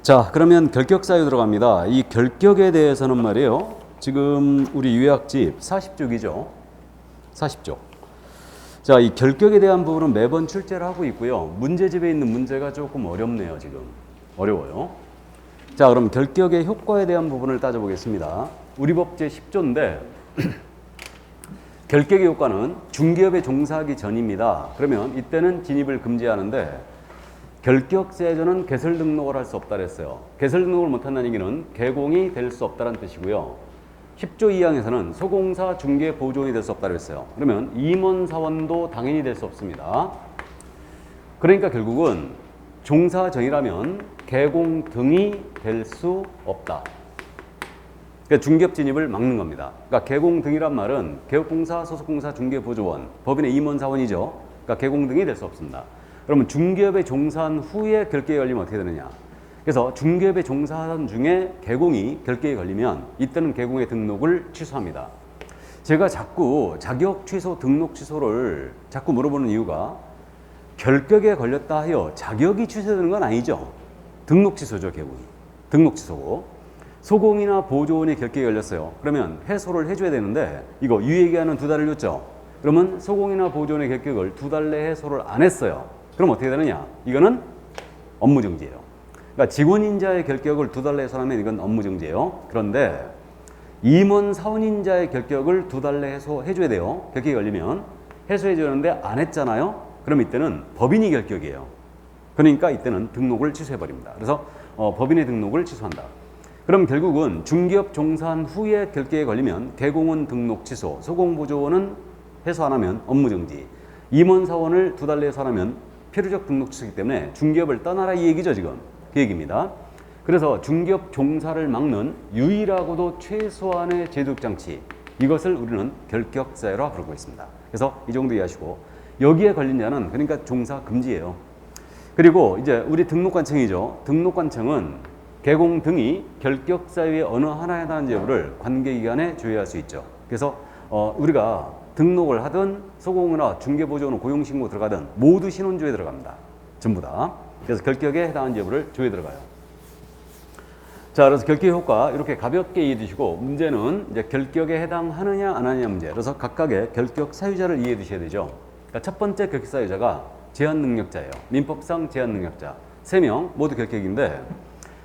자, 그러면 결격 사유 들어갑니다. 이 결격에 대해서는 말이에요. 지금 우리 요약집 40쪽이죠. 40쪽. 자, 이 결격에 대한 부분은 매번 출제를 하고 있고요. 문제집에 있는 문제가 조금 어렵네요, 지금. 어려워요. 자, 그럼 결격의 효과에 대한 부분을 따져보겠습니다. 우리 법 제10조인데 결격의 효과는 중기업에 종사하기 전입니다. 그러면 이때는 진입을 금지하는데 결격세조는 개설 등록을 할 수 없다 그랬어요. 개설 등록을 못한다는 얘기는 개공이 될 수 없다는 뜻이고요. 10조 2항에서는 소공사 중개 보조원이 될 수 없다 그랬어요. 그러면 임원사원도 당연히 될 수 없습니다. 그러니까 결국은 종사 전이라면 개공 등이 될 수 없다. 그러니까 중개업 진입을 막는 겁니다. 그러니까 개공 등이란 말은 개업공사, 소속공사, 중개보조원, 법인의 임원사원이죠. 그러니까 개공 등이 될 수 없습니다. 그러면 중개업에 종사한 후에 결격이 걸리면 어떻게 되느냐. 그래서 중개업에 종사하던 중에 개공이 결격이 걸리면 이때는 개공의 등록을 취소합니다. 제가 자꾸 자격 취소, 등록 취소를 자꾸 물어보는 이유가 결격에 걸렸다 하여 자격이 취소되는 건 아니죠. 등록 취소죠, 개공이. 등록 취소고. 소공이나 보조원이 결격이 걸렸어요. 그러면 해소를 해줘야 되는데 이거 유예기한은 2달을 줬죠. 그러면 소공이나 보조원의 결격을 2달 내에 해소를 안 했어요. 그럼 어떻게 되느냐? 이거는 업무정지예요. 그러니까 직원인자의 결격을 2달 내에 해소하면 이건 업무정지예요. 그런데 임원 사원인자의 결격을 2달 내에 해소해줘야 돼요. 결격이 걸리면 해소해주는데 안 했잖아요. 그럼 이때는 법인이 결격이에요. 그러니까 이때는 등록을 취소해버립니다. 그래서 법인의 등록을 취소한다. 그럼 결국은 중기업 종사한 후에 결격에 걸리면 개공은 등록 취소, 소공보조원은 해소 안 하면 업무정지, 임원사원을 2달 내에 해소하면 필요적 등록 취소이기 때문에 중기업을 떠나라 이 얘기죠, 지금. 그 얘기입니다. 그래서 중기업 종사를 막는 유일하고도 최소한의 제도적 장치, 이것을 우리는 결격사유라 부르고 있습니다. 그래서 이 정도 이해하시고, 여기에 걸린 자는 그러니까 종사 금지예요. 그리고 이제 우리 등록관청이죠. 등록관청은 개공 등이 결격사유의 어느 하나에 해당하는 여부를 관계기관에 조회할 수 있죠. 그래서 우리가 등록을 하든 소공이나 중개보조원 고용신고 들어가든 모두 신원조에 들어갑니다. 전부 다. 그래서 결격에 해당하는 여부를 조회 들어가요. 자, 그래서 결격 효과 이렇게 가볍게 이해해 두시고 문제는 이제 결격에 해당하느냐 안 하느냐 문제. 그래서 각각의 결격 사유자를 이해해 두셔야 되죠. 그러니까 첫 번째 결격 사유자가 제한능력자예요. 민법상 제한능력자. 3명 모두 결격인데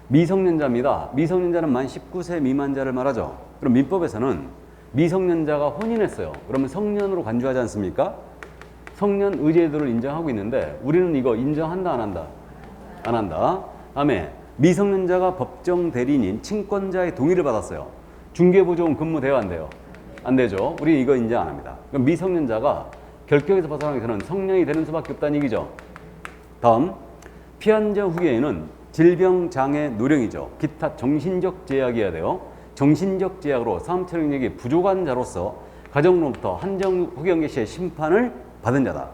미성년자입니다. 미성년자는 만 19세 미만자를 말하죠. 그럼 민법에서는 미성년자가 혼인했어요. 그러면 성년으로 간주하지 않습니까? 성년 의제도를 인정하고 있는데 우리는 이거 인정한다 안 한다? 안 한다. 다음에 미성년자가 법정 대리인인 친권자의 동의를 받았어요. 중개보조원 근무돼요 안 돼요? 안 되죠. 우리 이거 인정 안 합니다. 그럼 미성년자가 결격에서 벗어나기 위해서는 성년이 되는 수밖에 없다는 얘기죠. 다음 피한정 후기에는 질병, 장애, 노령이죠. 기타 정신적 제약이어야 돼요. 정신적 제약으로 사무처 능력이 부족한 자로서 가정으로부터 한정 후견 개시의 심판을 받은 자다.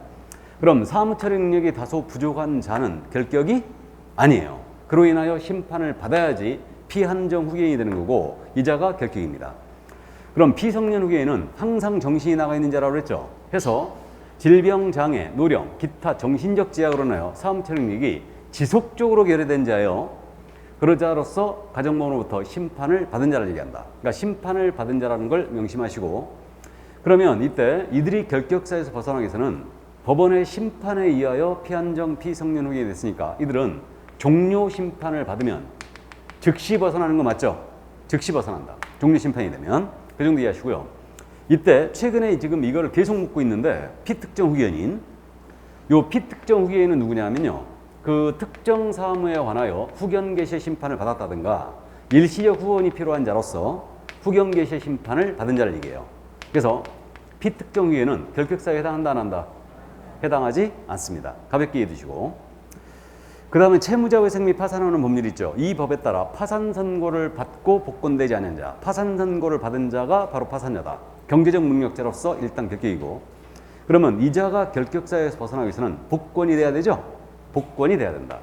그럼 사무처 능력이 다소 부족한 자는 결격이 아니에요. 그로 인하여 심판을 받아야지 피한정 후견이 되는 거고 이 자가 결격입니다. 그럼 피성년 후견에는 항상 정신이 나가 있는 자라고 그랬죠. 해서 질병, 장애, 노령, 기타 정신적 제약으로 인하여 사무처 능력이 지속적으로 결여된 자예요. 그러자로서 가정법원으로부터 심판을 받은 자를 얘기한다. 그러니까 심판을 받은 자라는 걸 명심하시고 그러면 이때 이들이 결격사에서 벗어나기 위해서는 법원의 심판에 의하여 피한정 피성년 후견이 됐으니까 이들은 종료 심판을 받으면 즉시 벗어나는 거 맞죠? 즉시 벗어난다. 종료 심판이 되면 그 정도 이해하시고요. 이때 최근에 지금 이거를 계속 묻고 있는데 피특정 후견인 요 피특정 후견인은 누구냐면요. 그 특정 사무에 관하여 후견 개시 심판을 받았다든가 일시적 후원이 필요한 자로서 후견 개시 심판을 받은 자를 얘기해요. 그래서 피특정 후견은 결격사유에 해당한다 안 한다? 해당하지 않습니다. 가볍게 이해해 두시고 그 다음에 채무자회생 및 파산하는 법률이 있죠. 이 법에 따라 파산 선고를 받고 복권되지 않은 자, 파산 선고를 받은 자가 바로 파산자다. 경제적 능력자로서 일단 결격이고 그러면 이 자가 결격사유에서 벗어나기 위해서는 복권이 돼야 되죠. 복권이 돼야 된다.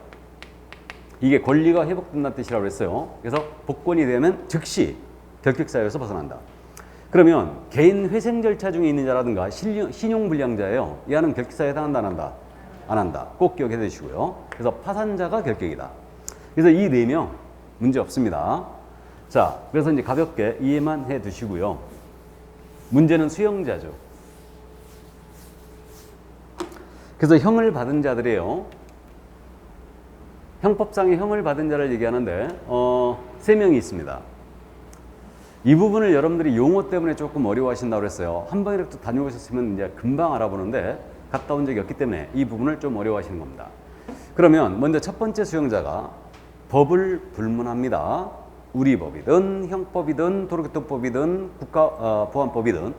이게 권리가 회복된다는 뜻이라고 했어요. 그래서 복권이 되면 즉시 결격사유에서 벗어난다. 그러면 개인 회생 절차 중에 있는 자라든가 신용불량자예요. 이 아는 결격사유에 해당한다 안 한다? 안 한다. 꼭 기억해 두시고요. 그래서 파산자가 결격이다. 그래서 이 4명 문제 없습니다. 자, 그래서 이제 가볍게 이해만 해 두시고요. 문제는 수형자죠. 그래서 형을 받은 자들이에요. 형법상의 형을 받은 자를 얘기하는데 3명이 있습니다. 이 부분을 여러분들이 용어 때문에 조금 어려워하신다고 그랬어요. 한 번이라도 다녀오셨으면 이제 금방 알아보는데 갔다 온 적이 없기 때문에 이 부분을 좀 어려워하시는 겁니다. 그러면 먼저 첫 번째 수형자가 법을 불문합니다. 우리법이든 형법이든 도로교통법이든 국가보안법이든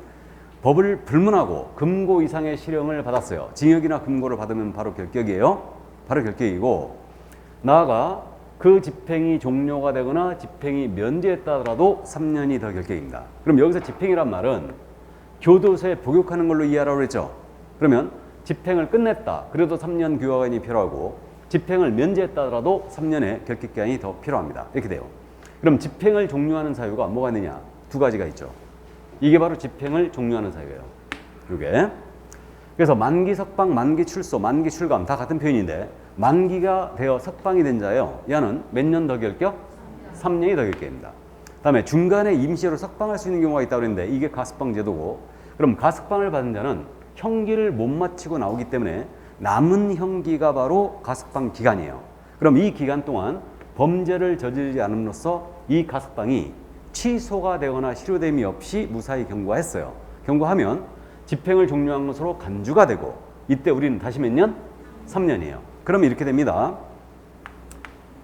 법을 불문하고 금고 이상의 실형을 받았어요. 징역이나 금고를 받으면 바로 결격이에요. 바로 결격이고, 나아가 그 집행이 종료가 되거나 집행이 면제했다 하더라도 3년이 더 결격입니다. 그럼 여기서 집행이란 말은 교도소에 복역하는 걸로 이해하라고 그랬죠. 그러면 집행을 끝냈다. 그래도 3년 교화관이 필요하고, 집행을 면제했다 하더라도 3년의 결격기한이 더 필요합니다. 이렇게 돼요. 그럼 집행을 종료하는 사유가 뭐가 있느냐? 2가지가 있죠. 이게 바로 집행을 종료하는 사유예요. 이게. 그래서 만기 석방, 만기 출소, 만기 출감 다 같은 표현인데, 만기가 되어 석방이 된 자예요. 얘는 몇 년 더 결격? 3년이 더 결격입니다. 다음에 중간에 임시로 석방할 수 있는 경우가 있다고 그랬는데, 이게 가석방 제도고, 그럼 가석방을 받은 자는 형기를 못 마치고 나오기 때문에 남은 형기가 바로 가석방 기간이에요. 그럼 이 기간 동안 범죄를 저지르지 않음으로써 이 가석방이 취소가 되거나 실효됨이 없이 무사히 경과했어요. 경과하면 집행을 종료한 것으로 간주가 되고, 이때 우리는 다시 몇 년? 3년이에요. 그럼 이렇게 됩니다.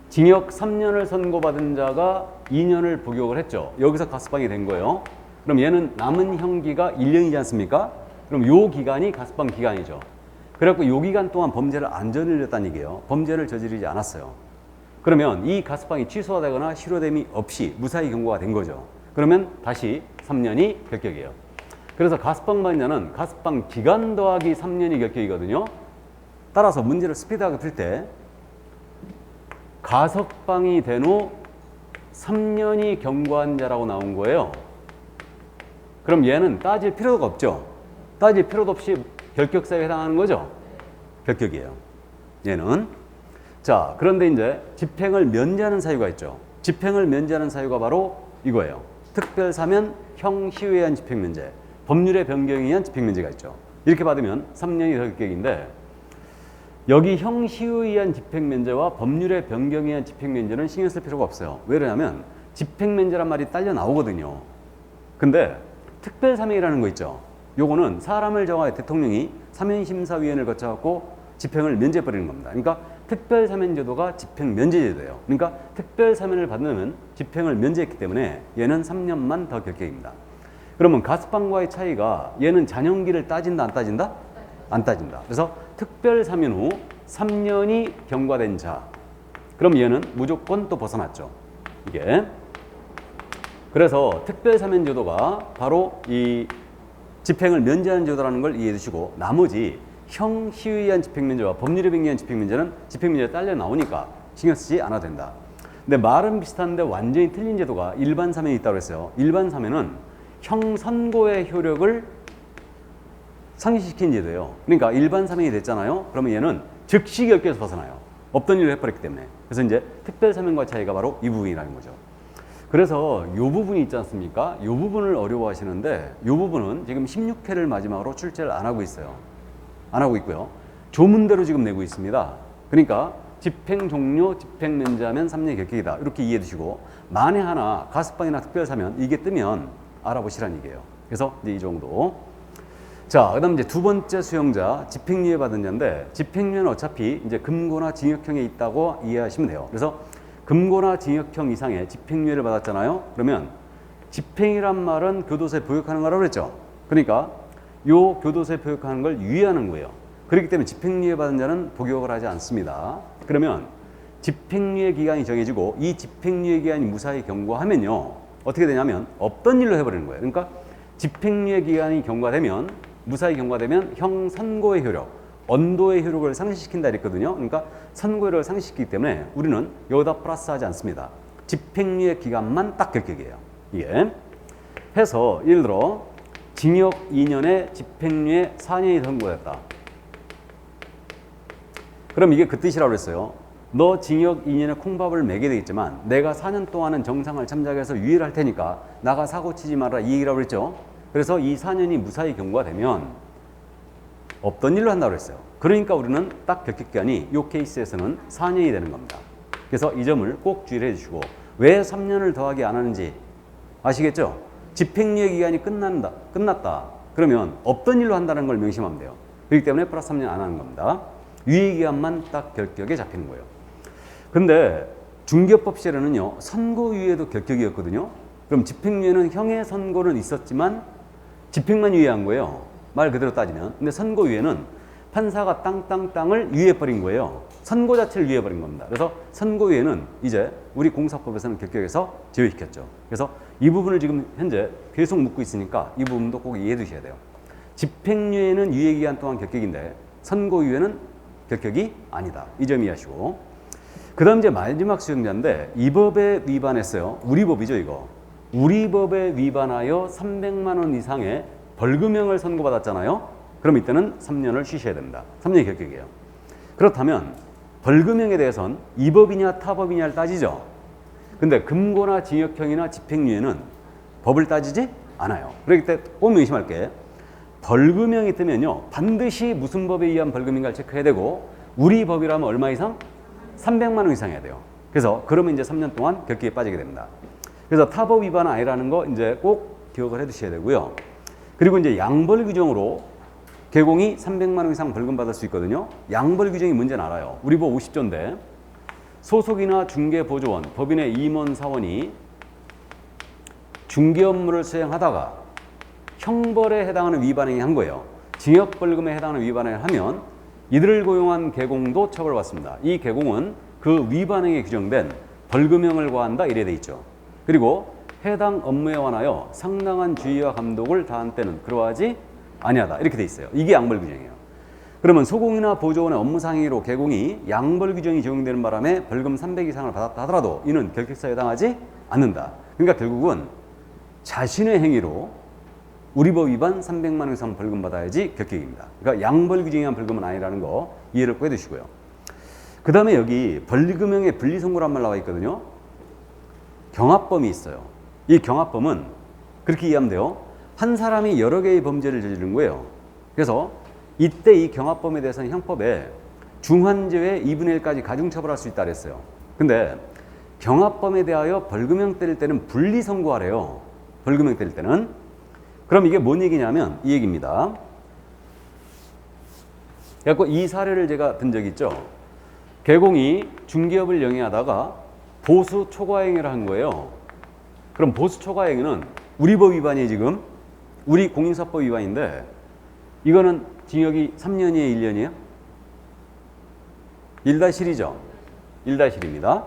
징역 3년을 선고받은 자가 2년을 복역을 했죠. 여기서 가석방이 된 거예요. 그럼 얘는 남은 형기가 1년이지 않습니까? 그럼 요 기간이 가석방 기간이죠. 그래갖고 요 기간 동안 범죄를 안 저질렀다는 얘기예요. 범죄를 저지르지 않았어요. 그러면 이 가석방이 취소가 되거나 실효됨이 없이 무사히 경고가 된 거죠. 그러면 다시 3년이 결격이에요. 그래서 가석방 받은 자는 가석방 기간 더하기 3년이 결격이거든요. 따라서 문제를 스피드하게 풀 때 가석방이 된 후 3년이 경과한 자라고 나온 거예요. 그럼 얘는 따질 필요가 없죠. 따질 필요도 없이 결격사유에 해당하는 거죠. 결격이에요. 얘는. 자, 그런데 이제 집행을 면제하는 사유가 있죠. 집행을 면제하는 사유가 바로 이거예요. 특별사면 형시효에 의한 집행면제, 법률의 변경에 의한 집행면제가 있죠. 이렇게 받으면 3년이 더 결격인데, 여기 형시효에 의한 집행면제와 법률의 변경에 의한 집행면제는 신경 쓸 필요가 없어요. 왜냐하면 집행면제란 말이 딸려 나오거든요. 근데 특별사면이라는 거 있죠. 요거는 사람을 정하여 대통령이 사면심사위원회를 거쳐갖고 집행을 면제해버리는 겁니다. 그러니까 특별사면제도가 집행면제제도예요. 그러니까 특별사면을 받으면 집행을 면제했기 때문에 얘는 3년만 더 결격입니다. 그러면 가석방과의 차이가, 얘는 잔형기를 따진다 안 따진다? 안 따진다. 그래서 특별사면 후 3년이 경과된 자, 그럼 얘는 무조건 또 벗어났죠. 이게. 그래서 특별사면제도가 바로 이 집행을 면제하는 제도라는 걸 이해해 주시고, 나머지 형시효에 의한 집행면제와 법률에 의한 집행면제는 집행면제에 딸려 나오니까 신경 쓰지 않아도 된다. 근데 말은 비슷한데 완전히 틀린 제도가 일반 사면이 있다고 했어요. 일반 사면은 형 선고의 효력을 상실시킨 제도예요. 그러니까 일반 사면이 됐잖아요. 그러면 얘는 즉시 결격에서 벗어나요. 없던 일을 해버렸기 때문에. 그래서 이제 특별사면과 차이가 바로 이 부분이라는 거죠. 그래서 이 부분이 있지 않습니까? 이 부분을 어려워하시는데, 이 부분은 지금 16회를 마지막으로 출제를 안 하고 있어요. 안 하고 있고요. 조문대로 지금 내고 있습니다. 그러니까 집행 종료, 집행 면제하면 3년 결격이다. 이렇게 이해해 두시고, 만에 하나 가석방이나 특별사면 이게 뜨면 알아보시라는 얘기예요. 그래서 이제 이 정도. 자, 그다음 이제 두 번째 수형자, 집행유예 받은 자인데, 집행유예는 어차피 이제 금고나 징역형에 있다고 이해하시면 돼요. 그래서 금고나 징역형 이상의 집행유예를 받았잖아요. 그러면 집행이란 말은 교도소에 복역하는 거라고 그랬죠. 그러니까 요 교도소에 복역하는 걸 유예하는 거예요. 그렇기 때문에 집행유예 받은 자는 복역을 하지 않습니다. 그러면 집행유예 기간이 정해지고, 이 집행유예 기간이 무사히 경과하면요, 어떻게 되냐면 없던 일로 해버리는 거예요. 그러니까 집행유예 기간이 경과되면, 무사히 경과되면 형 선고의 효력, 언도의 효력을 상실시킨다 했거든요. 그러니까 선고율을 상실시키기 때문에 우리는 여기다 플러스하지 않습니다. 집행유예 기간만 딱 결격이에요. 이게. 해서 예를 들어 징역 2년에 집행유예 4년이 선고됐다. 그럼 이게 그 뜻이라고 그랬어요. 너 징역 2년에 콩밥을 매게 되겠지만 내가 4년 동안은 정상을 참작해서 유예를 할 테니까 나가 사고 치지 마라 이 얘기라고 그랬죠. 그래서 이 4년이 무사히 경고가 되면 없던 일로 한다고 그랬어요. 그러니까 우리는 딱 격식기한이 이 케이스에서는 4년이 되는 겁니다. 그래서 이 점을 꼭 주의를 해주시고 왜 3년을 더하기 안 하는지 아시겠죠? 집행유예 기간이 끝났다. 그러면 없던 일로 한다는 걸 명심하면 돼요. 그렇기 때문에 플러스 3년 안 하는 겁니다. 유예 기간만 딱 결격에 잡히는 거예요. 근데 중개법실에는요 선고유예도 결격이었거든요. 그럼 집행유예는 형의 선고는 있었지만 집행만 유예한 거예요. 말 그대로 따지면. 근데 선고유예는 판사가 땅을 유예해버린 거예요. 선고 자체를 유예해버린 겁니다. 그래서 선고유예는 이제 우리 공사법에서는 결격에서 제외시켰죠. 그래서 이 부분을 지금 현재 계속 묻고 있으니까 이 부분도 꼭 이해해 두셔야 돼요. 집행유예는 유예기간 동안 결격인데 선고유예는 결격이 아니다. 이 점 이해하시고. 그 다음 이제 마지막 수용자인데 이 법에 위반했어요. 우리 법이죠 이거. 우리 법에 위반하여 300만 원 이상의 벌금형을 선고받았잖아요. 그럼 이때는 3년을 쉬셔야 됩니다. 3년이 결격이에요. 그렇다면 벌금형에 대해서는 이 법이냐 타 법이냐를 따지죠. 근데 금고나 징역형이나 집행유예는 법을 따지지 않아요. 그렇기 때문에 꼭 명심할게. 벌금형이 뜨면요 반드시 무슨 법에 의한 벌금인가를 체크해야 되고 우리 법이라면 얼마 이상? 300만 원 이상 해야 돼요. 그래서 그러면 이제 3년 동안 결격에 빠지게 됩니다. 그래서 타법 위반은 아니라는 거 이제 꼭 기억을 해 두셔야 되고요. 그리고 이제 양벌 규정으로 개공이 300만 원 이상 벌금 받을 수 있거든요. 양벌 규정이 문제는 알아요. 우리 법 50조인데 소속이나 중개보조원, 법인의 임원, 사원이 중개 업무를 수행하다가 형벌에 해당하는 위반행위 한 거예요. 징역벌금에 해당하는 위반행위를 하면 이들을 고용한 개공도 처벌받습니다. 이 개공은 그 위반행위에 규정된 벌금형을 과한다 이래 돼 있죠. 그리고 해당 업무에 관하여 상당한 주의와 감독을 다한 때는 그러하지 아니하다 이렇게 돼 있어요. 이게 양벌 규정이에요. 그러면 소공이나 보조원의 업무상의로 개공이 양벌 규정이 적용되는 바람에 벌금 300 이상을 받았다 하더라도 이는 결격사에 해당하지 않는다. 그러니까 결국은 자신의 행위로 우리 법 위반 300만 원 이상 벌금 받아야지 결격입니다. 그러니까 양벌 규정에 의한 벌금은 아니라는 거 이해를 꼭 해두시고요. 그 다음에 여기 벌금형의 분리선고란 말 나와 있거든요. 경합범이 있어요. 이 경합범은 그렇게 이해하면 돼요. 한 사람이 여러 개의 범죄를 저지른 거예요. 그래서 이때 이 경합범에 대해서는 형법에 중환죄의 2분의 1까지 가중처벌할 수 있다 그랬어요. 근데 경합범에 대하여 벌금형 때릴 때는 분리선고하래요. 벌금형 때릴 때는. 그럼 이게 뭔 얘기냐면 이 얘기입니다. 그래서 이 사례를 제가 든 적이 있죠. 개공이 중개업을 영위하다가 보수 초과행위를 한 거예요. 그럼 보수 초과행위는 우리 법 위반이 지금 우리 공인사법 위반인데 이거는 징역이 3년이에요 1년이에요? 1-1이죠. 1-1입니다.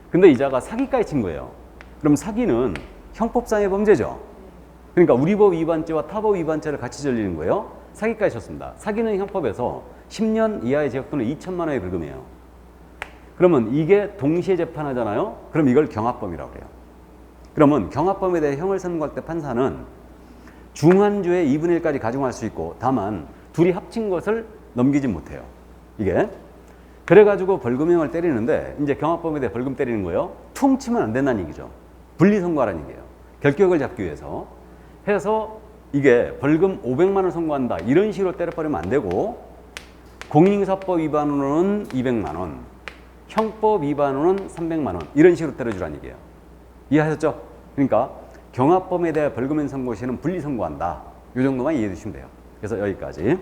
근데 이자가 사기까지 친 거예요. 그럼 사기는 형법상의 범죄죠. 그러니까 우리 법 위반죄와 타법 위반죄를 같이 저지른 거예요. 사기까지 쳤습니다. 사기는 형법에서 10년 이하의 징역 또는 2천만 원의 벌금이에요. 그러면 이게 동시에 재판하잖아요. 그럼 이걸 경합범이라고 그래요. 그러면 경합범에 대해 형을 선고할 때 판사는 중환죄의 2분의 1까지 가중할 수 있고 다만 둘이 합친 것을 넘기지 못해요. 이게. 그래가지고 벌금형을 때리는데 이제 경합범에 대해 벌금 때리는 거예요. 퉁치면 안 된다는 얘기죠. 분리선고하라는 얘기예요. 결격을 잡기 위해서. 해서 이게 벌금 500만 원 선고한다. 이런 식으로 때려버리면 안 되고 공인사법 위반으로는 200만 원, 형법 위반으로는 300만 원 이런 식으로 때려주라는 얘기예요. 이해하셨죠? 그러니까 경합범에 대해 벌금형 선고 시에는 분리선고한다. 이 정도만 이해해 주시면 돼요. 그래서 여기까지.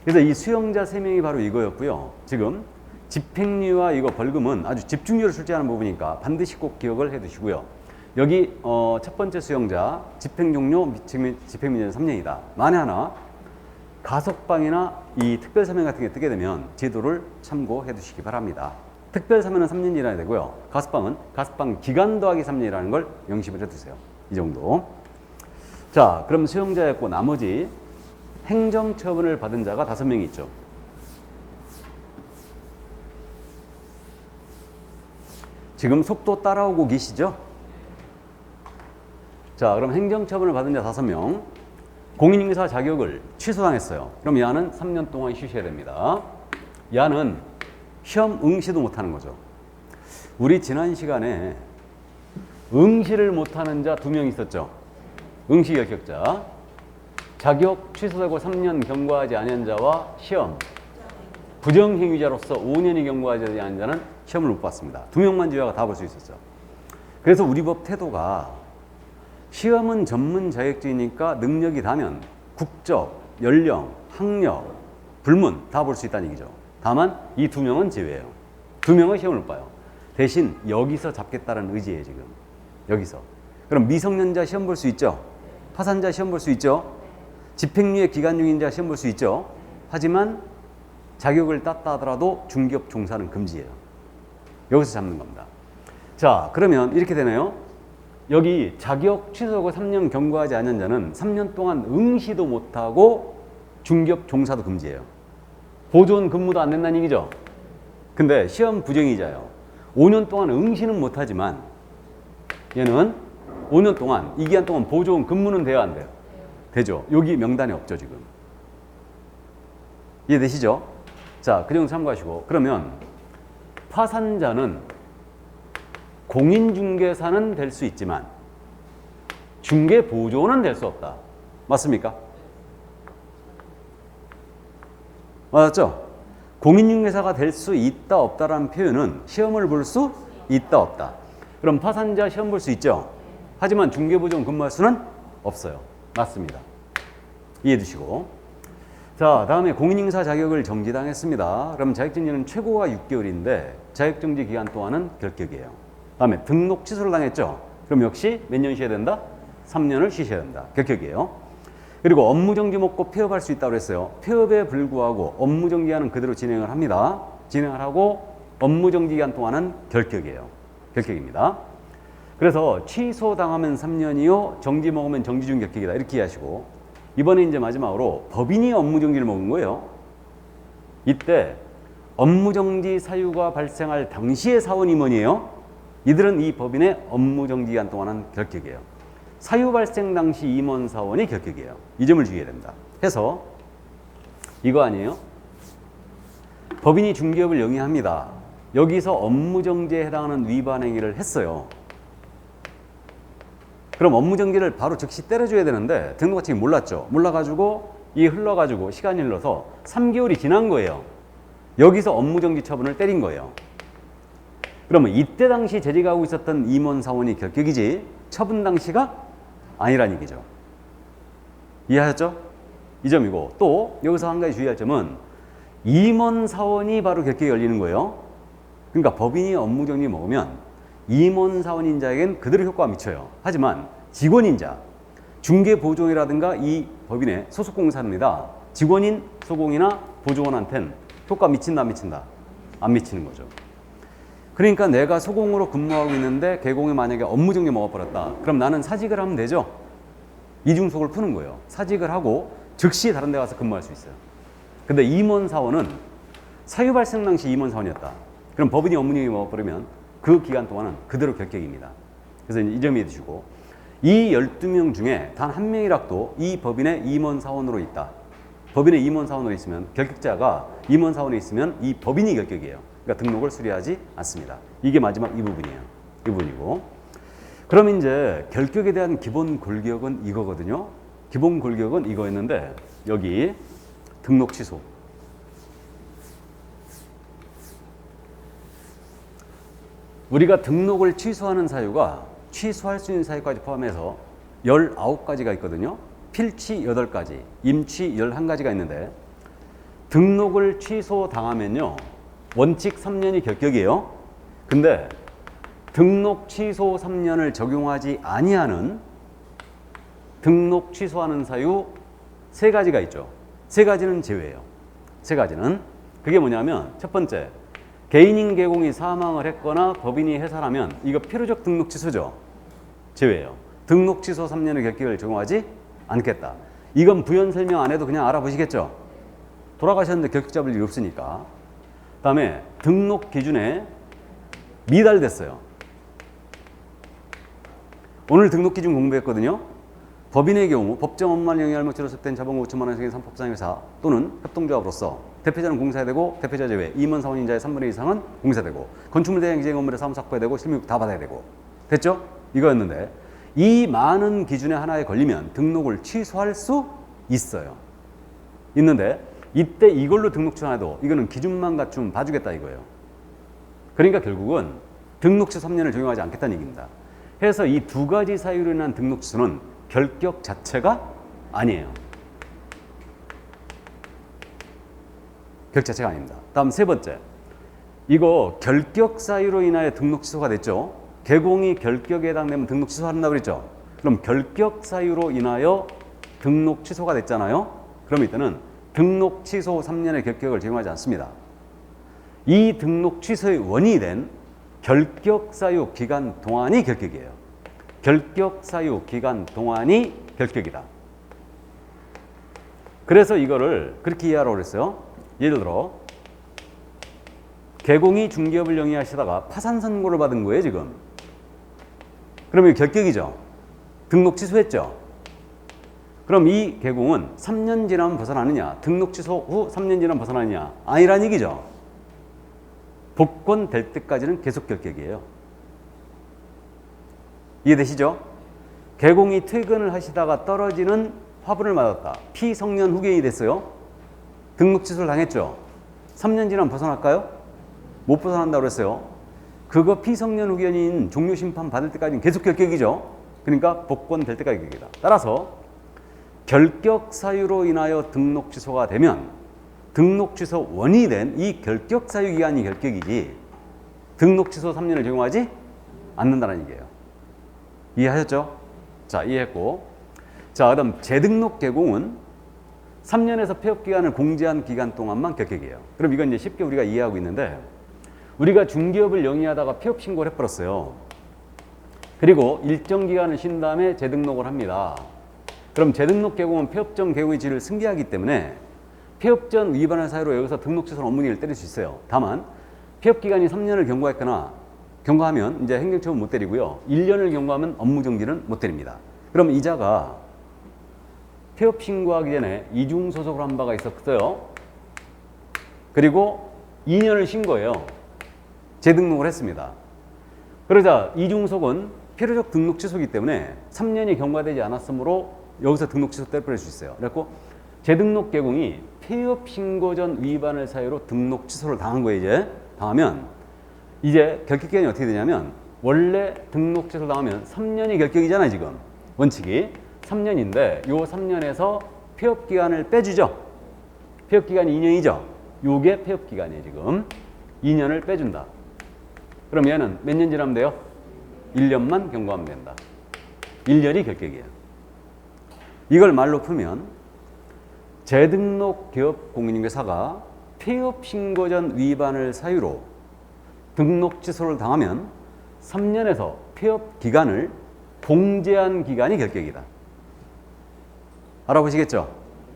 그래서 이 수용자 3명이 바로 이거였고요. 지금 집행유예와 이거 벌금은 아주 집중적으로 출제하는 부분이니까 반드시 꼭 기억을 해 두시고요. 여기 첫 번째 수용자 집행종료 집행민제는 3년이다. 만에 하나 가석방이나 이 특별사면 같은 게 뜨게 되면 제도를 참고해 두시기 바랍니다. 특별사면은 3년이라야 되고요. 가석방 기간 더하기 3년이라는 걸 명심을 해 두세요. 이 정도. 자, 그럼 수용자였고 나머지 행정처분을 받은 자가 5명이 있죠. 지금 속도 따라오고 계시죠? 자, 그럼 행정처분을 받은 자 5명. 공인인사 자격을 취소당했어요. 그럼 야는 3년 동안 쉬셔야 됩니다. 야는 시험 응시도 못하는 거죠. 우리 지난 시간에 응시를 못하는 자 2명 있었죠. 응시 결격자. 자격 취소되고 3년 경과하지 않은 자와 시험 부정행위자로서 5년이 경과하지 않은 자는 시험을 못 봤습니다. 2명만 제외하고 다 볼 수 있었죠. 그래서 우리 법 태도가 시험은 전문 자격증이니까 능력이 다면 국적, 연령, 학력, 불문 다 볼 수 있다는 얘기죠. 다만 이 2명은 제외예요. 2명은 시험을 못 봐요. 대신 여기서 잡겠다는 의지예요, 지금. 여기서. 그럼 미성년자 시험 볼 수 있죠? 파산자 시험 볼 수 있죠? 집행유예 기간 중인 자 시험 볼 수 있죠? 하지만 자격을 땄다 하더라도 중기업 종사는 금지예요. 여기서 잡는 겁니다. 자, 그러면 이렇게 되네요. 여기 자격 취소하고 3년 경과하지 않은 자는 3년 동안 응시도 못하고 중기업 종사도 금지예요. 보존 근무도 안 된다는 얘기죠. 근데 시험 부정이자요. 5년 동안 응시는 못하지만 얘는 5년 동안 이 기간 동안 보존 근무는 돼야 안 돼요? 되죠. 여기 명단에 없죠, 지금. 이해되시죠? 자, 그 정도 참고하시고. 그러면 파산자는 공인중개사는 될 수 있지만 중개보조는 될 수 없다. 맞습니까? 맞았죠? 공인중개사가 될 수 있다 없다라는 표현은 시험을 볼 수 있다 없다. 그럼 파산자 시험 볼 수 있죠? 하지만 중개보조는 근무할 수는 없어요. 맞습니다. 이해해 두시고. 자, 다음에 공인인사 자격을 정지당했습니다. 그럼 자격정지는 최고가 6개월인데 자격정지 기간 동안은 결격이에요. 다음에 등록 취소를 당했죠. 그럼 역시 몇 년 쉬어야 된다? 3년을 쉬셔야 된다. 결격이에요. 그리고 업무정지 먹고 폐업할 수 있다고 그랬어요. 폐업에 불구하고 업무정지하는 그대로 진행을 합니다. 진행을 하고 업무정지 기간 동안은 결격이에요. 결격입니다. 그래서 취소당하면 3년이요. 정지 먹으면 정지 중 결격이다. 이렇게 이해하시고, 이번에 이제 마지막으로 법인이 업무정지를 먹은 거예요. 이때 업무정지 사유가 발생할 당시의 사원 임원이에요. 이들은 이 법인의 업무정지 기간 동안은 결격이에요. 사유 발생 당시 임원 사원이 결격이에요. 이 점을 주의해야 됩니다. 해서 이거 아니에요? 법인이 중개업을 영위합니다. 여기서 업무정지에 해당하는 위반 행위를 했어요. 그럼 업무정지를 바로 즉시 때려줘야 되는데 등록관청이 몰랐죠. 몰라가지고 이게 흘러가지고 시간이 흘러서 3개월이 지난 거예요. 여기서 업무정지 처분을 때린 거예요. 그러면 이때 당시 재직하고 있었던 임원 사원이 결격이지 처분 당시가 아니란 얘기죠. 이해하셨죠? 이 점이고, 또 여기서 한 가지 주의할 점은 임원 사원이 바로 결격이 열리는 거예요. 그러니까 법인이 업무정지 먹으면 임원 사원인 자에겐 그대로 효과가 미쳐요. 하지만 직원인 자, 중개보조이라든가 이 법인의 소속공사입니다. 직원인 소공이나 보조원한테는 효과 미친다 안 미친다? 안 미치는 거죠. 그러니까 내가 소공으로 근무하고 있는데 개공이 만약에 업무정지 먹어버렸다. 그럼 나는 사직을 하면 되죠. 이중속을 푸는 거예요. 사직을 하고 즉시 다른 데 가서 근무할 수 있어요. 근데 임원 사원은 사유 발생 당시 임원 사원이었다. 그럼 법인이 업무정지 먹어버리면 그 기간 동안은 그대로 결격입니다. 그래서 이 점 이해해 주시고, 이 12명 중에 단 한 명이라도 이 법인의 임원 사원으로 있다. 법인의 임원 사원으로 있으면, 결격자가 임원 사원에 있으면 이 법인이 결격이에요. 그러니까 등록을 수리하지 않습니다. 이게 마지막 이 부분이에요. 이 부분이고. 그럼 이제 결격에 대한 기본 골격은 이거거든요. 기본 골격은 이거였는데 여기 등록 취소. 우리가 등록을 취소하는 사유가 취소할 수 있는 사유까지 포함해서 19가지가 있거든요. 필취 8가지, 임취 11가지가 있는데 등록을 취소당하면요. 원칙 3년이 결격이에요. 근데 등록 취소 3년을 적용하지 아니하는 등록 취소하는 사유 3가지가 있죠. 3가지는 제외예요. 3가지는 그게 뭐냐면, 첫 번째, 개인인 개공이 사망을 했거나 법인이 해산하면 이거 필요적 등록 취소죠. 제외예요. 등록 취소 3년의 결격을 적용하지 않겠다. 이건 부연 설명 안 해도 그냥 알아보시겠죠. 돌아가셨는데 결격 잡을 일이 없으니까. 다음에 등록 기준에 미달됐어요. 오늘 등록 기준 공부했거든요. 법인의 경우 법정 업무만 영위할 목적으로 수립된 자본 5천만 원 이상의 상법상회사 또는 협동조합으로서 대표자는 공사되고 대표자 제외 임원 사원인자의 3분의 2 이상은 공사되고 건축물 대행 기재 건물의 사무소 확보해야 되고 실무비 다 받아야 되고 됐죠? 이거였는데 이 많은 기준에 하나에 걸리면 등록을 취소할 수 있어요. 있는데 이때 이걸로 등록 취소해도 이거는 기준만 갖추면 봐주겠다 이거예요. 그러니까 결국은 등록 취소 3년을 적용하지 않겠다는 얘기입니다. 해서 이 두 가지 사유로 인한 등록 취소는 결격 자체가 아니에요. 결격 자체가 아닙니다. 다음 세 번째. 이거 결격 사유로 인하여 등록 취소가 됐죠. 개공이 결격에 해당되면 등록 취소한다고 그랬죠. 그럼 결격 사유로 인하여 등록 취소가 됐잖아요. 그럼 이때는 등록 취소 3년의 결격을 적용하지 않습니다. 이 등록 취소의 원인이 된 결격 사유 기간 동안이 결격이에요. 결격 사유 기간 동안이 결격이다. 그래서 이거를 그렇게 이해하라고 그랬어요. 예를 들어 개공이 중개업을 영위하시다가 파산 선고를 받은 거예요 지금. 그러면 결격이죠. 등록 취소했죠. 그럼 이 개공은 3년 지나면 벗어나느냐 등록 취소 후 3년 지나면 벗어나느냐 아니란 얘기죠. 복권될 때까지는 계속 결격이에요. 이해되시죠? 개공이 퇴근을 하시다가 떨어지는 화분을 맞았다. 피성년 후견이 됐어요. 등록 취소를 당했죠. 3년 지나면 벗어날까요? 못 벗어난다고 그랬어요. 그거 피성년 후견인 종료 심판 받을 때까지는 계속 결격이죠. 그러니까 복권될 때까지 결격이다. 따라서 결격 사유로 인하여 등록 취소가 되면 등록 취소 원인이 된 이 결격 사유 기간이 결격이지 등록 취소 3년을 적용하지 않는다는 얘기예요. 이해하셨죠? 자, 이해했고. 자, 그다음 재등록 개공은 3년에서 폐업 기간을 공제한 기간 동안만 결격이에요. 그럼 이건 이제 쉽게 우리가 이해하고 있는데 우리가 중개업을 영위하다가 폐업 신고를 해버렸어요. 그리고 일정 기간을 쉰 다음에 재등록을 합니다. 그럼 재등록 개공은 폐업 전 개공의 질을 승계하기 때문에 폐업 전 위반을 사유로 여기서 등록 취소는 업무기일을 때릴 수 있어요. 다만 폐업 기간이 3년을 경과하면 이제 행정처분 못 때리고요. 1년을 경과하면 업무정지는 못 때립니다. 그럼 이자가 폐업 신고하기 전에 이중 소속을 한 바가 있었어요. 그리고 2년을 쉰 거예요. 재등록을 했습니다. 그러자 이중소속은 필요적 등록 취소이기 때문에 3년이 경과되지 않았으므로 여기서 등록 취소 때려버릴 수 있어요. 그래서 재등록 개공이 폐업 신고 전 위반을 사유로 등록 취소를 당한 거예요. 이제 당하면 이제 결격 기간이 어떻게 되냐면 원래 등록 취소를 당하면 3년이 결격이잖아요. 지금 원칙이 3년인데 요 3년에서 폐업 기간을 빼주죠. 폐업 기간이 2년이죠. 요게 폐업 기간이에요. 지금 2년을 빼준다. 그럼 얘는 몇 년 지나면 돼요? 1년만 경과하면 된다. 1년이 결격이에요. 이걸 말로 풀면 재등록 기업 공인중개사가 폐업 신고 전 위반을 사유로 등록 취소를 당하면 3년에서 폐업 기간을 공제한 기간이 결격이다. 알아보시겠죠?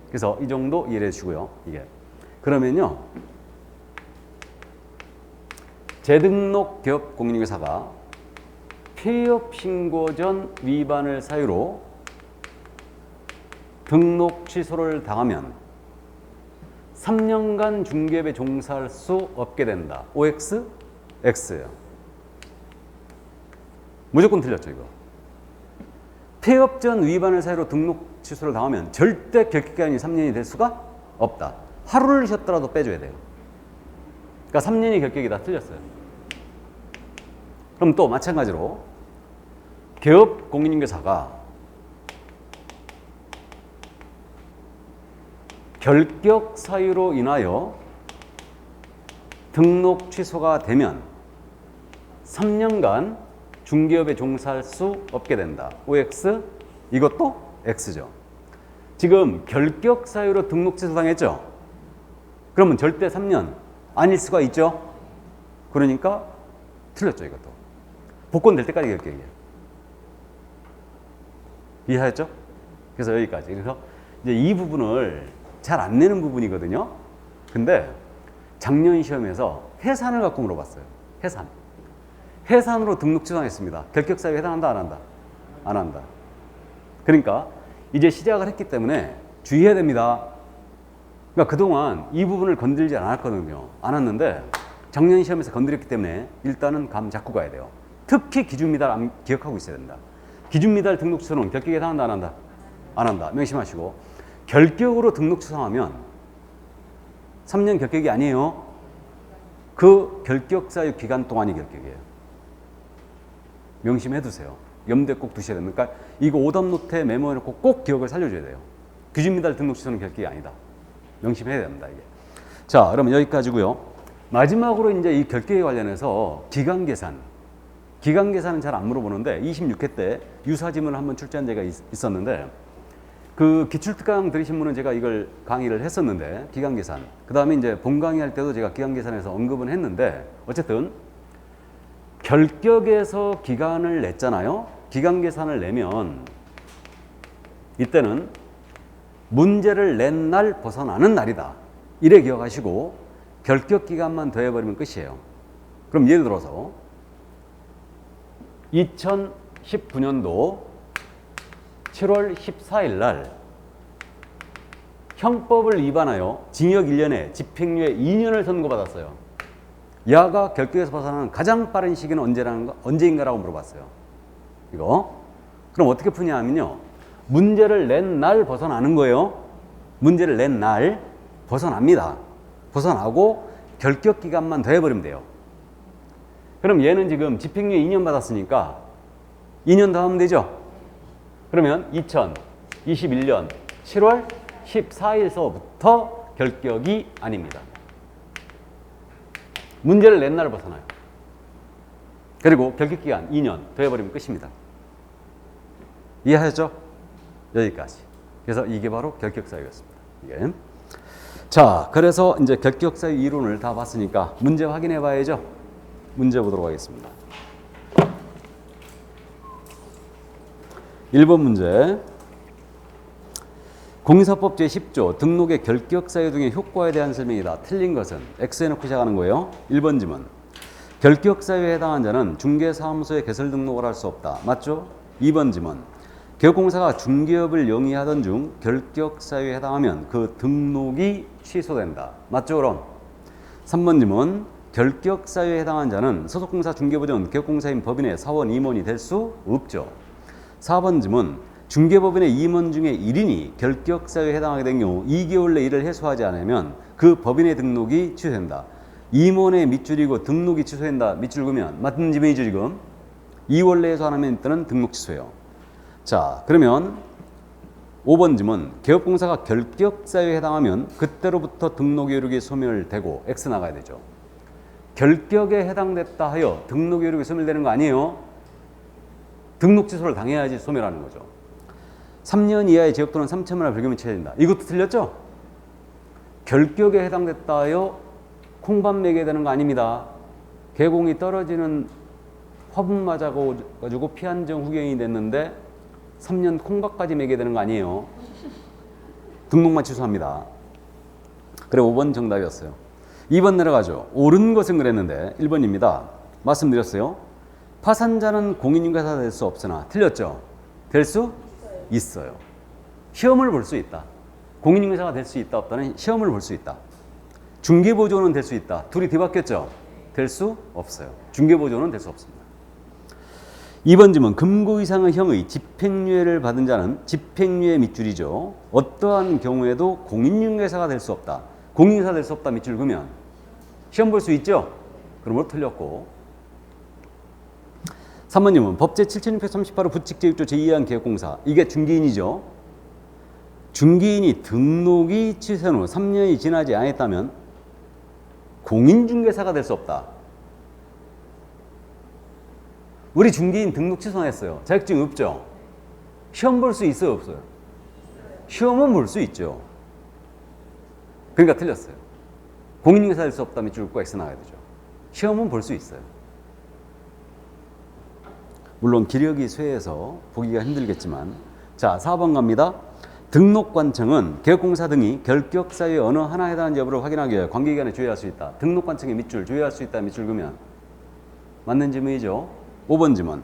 그래서 이 정도 이해해 주시고요. 이게 그러면요. 재등록 기업 공인중개사가 폐업 신고 전 위반을 사유로 등록 취소를 당하면 3년간 중개업에 종사할 수 없게 된다. OX, X예요. 무조건 틀렸죠, 이거. 폐업 전 위반을 사유로 등록 취소를 당하면 절대 결격기간이 3년이 될 수가 없다. 하루를 쉬었더라도 빼줘야 돼요. 그러니까 3년이 결격이다. 틀렸어요. 그럼 또 마찬가지로 기업 공인중개사가 결격 사유로 인하여 등록 취소가 되면 3년간 중개업에 종사할 수 없게 된다. OX, 이것도 X죠. 지금 결격 사유로 등록 취소 당했죠? 그러면 절대 3년 아닐 수가 있죠? 그러니까 틀렸죠, 이것도. 복권될 때까지 결격이에요. 이해하셨죠? 그래서 여기까지. 그래서 이제 이 부분을 잘 안 내는 부분이거든요. 근데 작년 시험에서 해산을 갖고 물어봤어요. 해산. 해산으로 등록 취소했습니다. 결격 사유에 해당한다, 안 한다? 안 한다. 그러니까 이제 시작을 했기 때문에 주의해야 됩니다. 그러니까 그동안 이 부분을 건들지 않았거든요. 않았는데 작년 시험에서 건드렸기 때문에 일단은 감 잡고 가야 돼요. 특히 기준미달 기억하고 있어야 된다. 기준미달 등록 취소는 결격에 해당한다, 안 한다? 안 한다. 명심하시고. 결격으로 등록 취소하면 3년 결격이 아니에요. 그 결격 사유 기간 동안이 결격이에요. 명심해 두세요. 염두에 꼭 두셔야 됩니다. 그러니까 이거 오답노트에 메모해놓고 꼭 기억을 살려줘야 돼요. 기준미달 등록 취소는 결격이 아니다. 명심해야 됩니다, 이게. 자, 그러면 여기까지고요. 마지막으로 이제 이 결격에 관련해서 기간 계산. 기간 계산은 잘 안 물어보는데 26회 때 유사지문을 한번 출제한 적가 있었는데 그 기출특강 들으신 분은 제가 이걸 강의를 했었는데 기간 계산. 그 다음에 이제 본 강의할 때도 제가 기간 계산에서 언급은 했는데 어쨌든 결격에서 기간을 냈잖아요. 기간 계산을 내면 이때는 문제를 낸 날 벗어나는 날이다. 이래 기억하시고 결격 기간만 더해버리면 끝이에요. 그럼 예를 들어서 2019년도 7월 14일 날 형법을 위반하여 징역 1년에 집행유예 2년을 선고받았어요. 야가 결격에서 벗어나는 가장 빠른 시기는 언제인가라고 물어봤어요. 이거. 그럼 어떻게 푸냐 하면요. 문제를 낸 날 벗어나는 거예요. 문제를 낸 날 벗어납니다. 벗어나고 결격 기간만 더해버리면 돼요. 그럼 얘는 지금 집행유예 2년 받았으니까 2년 더 하면 되죠. 그러면 2021년 7월 14일서부터 결격이 아닙니다. 문제를 낸 날 벗어나요. 그리고 결격기간 2년 더해버리면 끝입니다. 이해하셨죠? 여기까지. 그래서 이게 바로 결격사유였습니다. 이게. 자, 그래서 이제 결격사유 이론을 다 봤으니까 문제 확인해 봐야죠. 문제 보도록 하겠습니다. 1번 문제. 공사법 제10조 등록의 결격사유 등의 효과에 대한 설명이다. 틀린 것은 X 해놓고 시작하는 거예요. 1번 지문. 결격사유에 해당한 자는 중개사무소에 개설 등록을 할 수 없다. 맞죠? 2번 지문. 개업공사가 중개업을 영위하던 중 결격사유에 해당하면 그 등록이 취소된다. 맞죠? 그럼 3번 지문. 결격사유에 해당한 자는 소속공사 중개보전 개업공사인 법인의 사원 임원이 될 수 없죠. 4번 지문. 중개법인의 임원 중에 1인이 결격사유에 해당하게 된 경우 2개월 내 일을 해소하지 않으면 그 법인의 등록이 취소된다. 임원의 밑줄이고 등록이 취소된다. 밑줄 그으면 맞는 지문이죠 지금. 2월 내에 해소 안 하면 일단은 등록 취소예요. 자, 그러면 5번 지문. 개업공사가 결격사유에 해당하면 그때로부터 등록여력이 소멸되고 X 나가야 되죠. 결격에 해당됐다 하여 등록여력이 소멸되는 거 아니에요. 등록 취소를 당해야지 소멸하는 거죠. 3년 이하의 재업 또는 3천만 원 벌금이 처해진다. 이것도 틀렸죠? 결격에 해당됐다 하여 콩밥 매게 되는 거 아닙니다. 개공이 떨어지는 화분 맞아가지고 피한정 후견이 됐는데 3년 콩밥까지 매게 되는 거 아니에요. 등록만 취소합니다. 그래 5번 정답이었어요. 2번 내려가죠. 옳은 것은 그랬는데 1번입니다. 말씀드렸어요. 파산자는 공인중개사가 될 수 없으나 틀렸죠? 될 수 있어요. 시험을 볼 수 있다. 공인중개사가 될 수 있다 없다는 시험을 볼 수 있다. 중개보조는 될 수 있다. 둘이 뒤바뀌었죠? 될 수 없어요. 중개보조는 될 수 없습니다. 2번 지문. 금고 이상의 형의 집행유예를 받은 자는 집행유예 밑줄이죠. 어떠한 경우에도 공인중개사가 될 수 없다. 공인중개사가 될 수 없다 밑줄 그으면 시험 볼 수 있죠? 그러므로 틀렸고 3번 지문. 법 제7638호 부칙 제6조 제2항 개업공사. 이게 중개인이죠. 중개인이 등록이 취소한 후 3년이 지나지 않았다면 공인중개사가 될 수 없다. 우리 중개인 등록 취소했어요. 자격증 없죠? 시험 볼 수 있어요? 없어요? 시험은 볼 수 있죠. 그러니까 틀렸어요. 공인중개사 될 수 없다 밑줄 긋고 X 나가야 되죠. 시험은 볼 수 있어요. 물론 기력이 쇠해서 보기가 힘들겠지만 자 4번 갑니다. 등록관청은 개업공사 등이 결격사유에 어느 하나에 해당하는지 여부를 확인하기 위해 관계기관에 조회할 수 있다. 등록관청의 밑줄 조회할 수 있다. 밑줄 그으면 맞는 지문이죠. 5번 지문.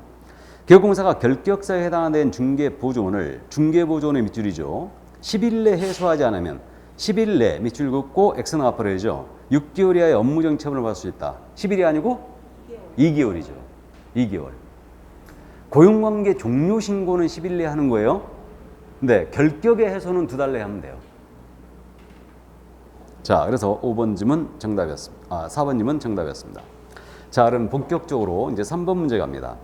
개업공사가 결격사유에 해당하는 중개보조원을 중개보조원의 밑줄이죠. 10일 내 해소하지 않으면 10일 내 밑줄 긋고 X 나와버려야죠. 6개월 이하의 업무정 처분을 받을 수 있다. 10일이 아니고 2개월이죠. 2개월. 고용관계 종료 신고는 10일 내에 하는 거예요. 근데 결격의 해소는 2달 내에 하면 돼요. 자, 그래서 5번 질문 정답이었습니다. 4번 질문 정답이었습니다. 자, 그럼 본격적으로 이제 3번 문제 갑니다.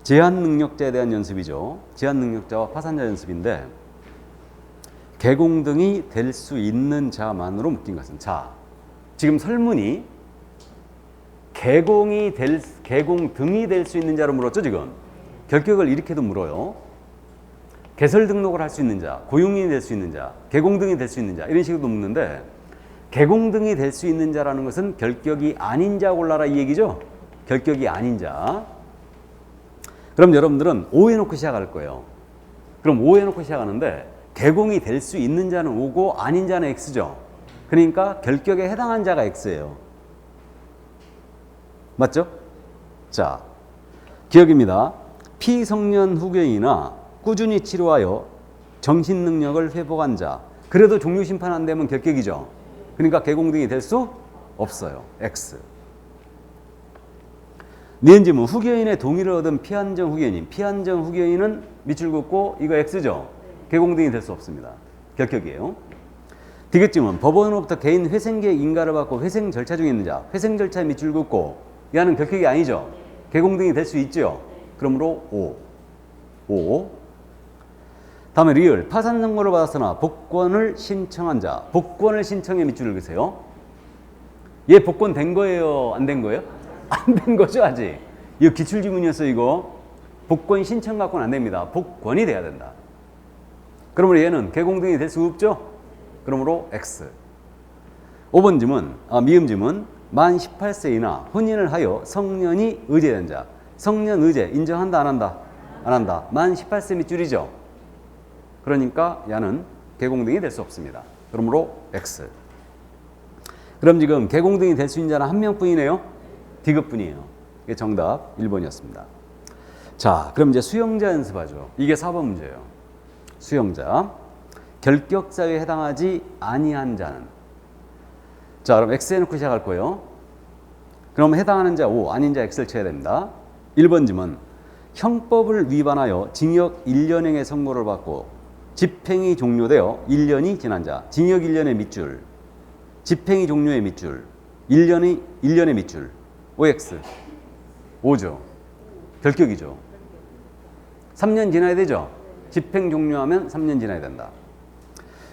제한 능력자에 대한 연습이죠. 제한 능력자와 파산자 연습인데 개공등이 될 수 있는 자만으로 묶인 것은. 자, 지금 설문이 개공등이 될 수 있는 자로 물었죠, 지금. 결격을 이렇게도 물어요. 개설 등록을 할 수 있는 자, 고용인이 될 수 있는 자, 개공등이 될 수 있는 자, 이런 식으로 묻는데 개공등이 될 수 있는 자라는 것은 결격이 아닌 자 골라라 이 얘기죠. 결격이 아닌 자. 그럼 여러분들은 O 해놓고 시작할 거예요. 그럼 O 해놓고 시작하는데 개공이 될 수 있는 자는 O고 아닌 자는 X죠. 그러니까 결격에 해당한 자가 X예요. 맞죠? 자, 기억입니다. 피성년 후견이나 꾸준히 치료하여 정신능력을 회복한 자. 그래도 종료 심판 안 되면 결격이죠. 그러니까 개공등이 될 수 없어요. X. 니은지문 후견인의 동의를 얻은 피한정 후견인. 피한정 후견인은 밑줄 긋고 이거 X죠. 개공등이 될 수 없습니다. 결격이에요. 디귿지문 법원으로부터 개인 회생계획 인가를 받고 회생 절차 중에 있는 자. 회생 절차에 밑줄 긋고 얘는 결격이 아니죠. 개공등이 될 수 있죠. 그러므로 O. 다음에 리을 파산 선고를 받았으나 복권을 신청한 자. 복권을 신청해 밑줄을 그으세요. 얘 복권 된 거예요? 안 된 거예요? 안 된 거죠 아직. 이거 기출지문이었어 이거. 복권 신청 갖고는 안 됩니다. 복권이 돼야 된다. 그러므로 얘는 개공등이 될 수 없죠. 그러므로 X. 5번 지문, 미음 지문. 만 18세 이나 혼인을 하여 성년이 의제된 자. 성년 의제 인정한다 안 한다? 안 한다. 만 18세 밑줄이죠. 그러니까 얘는 개공등이 될 수 없습니다. 그러므로 X. 그럼 지금 개공등이 될 수 있는 자는 한 명뿐이네요. 디귿뿐이에요. 이게 정답 1번이었습니다. 자, 그럼 이제 수용자 연습하죠. 이게 4번 문제예요. 수용자. 결격사유에 해당하지 아니한 자는. 자, 그럼 X 해놓고 시작할 거예요. 그럼 해당하는 자 O, 아닌 자 X를 쳐야 됩니다. 1번 지문. 형법을 위반하여 징역 1년형의 선고를 받고 집행이 종료되어 1년이 지난 자. 징역 1년의 밑줄. 집행이 종료의 밑줄. 1년의 밑줄. OX. O죠. 결격이죠. 3년 지나야 되죠. 집행 종료하면 3년 지나야 된다.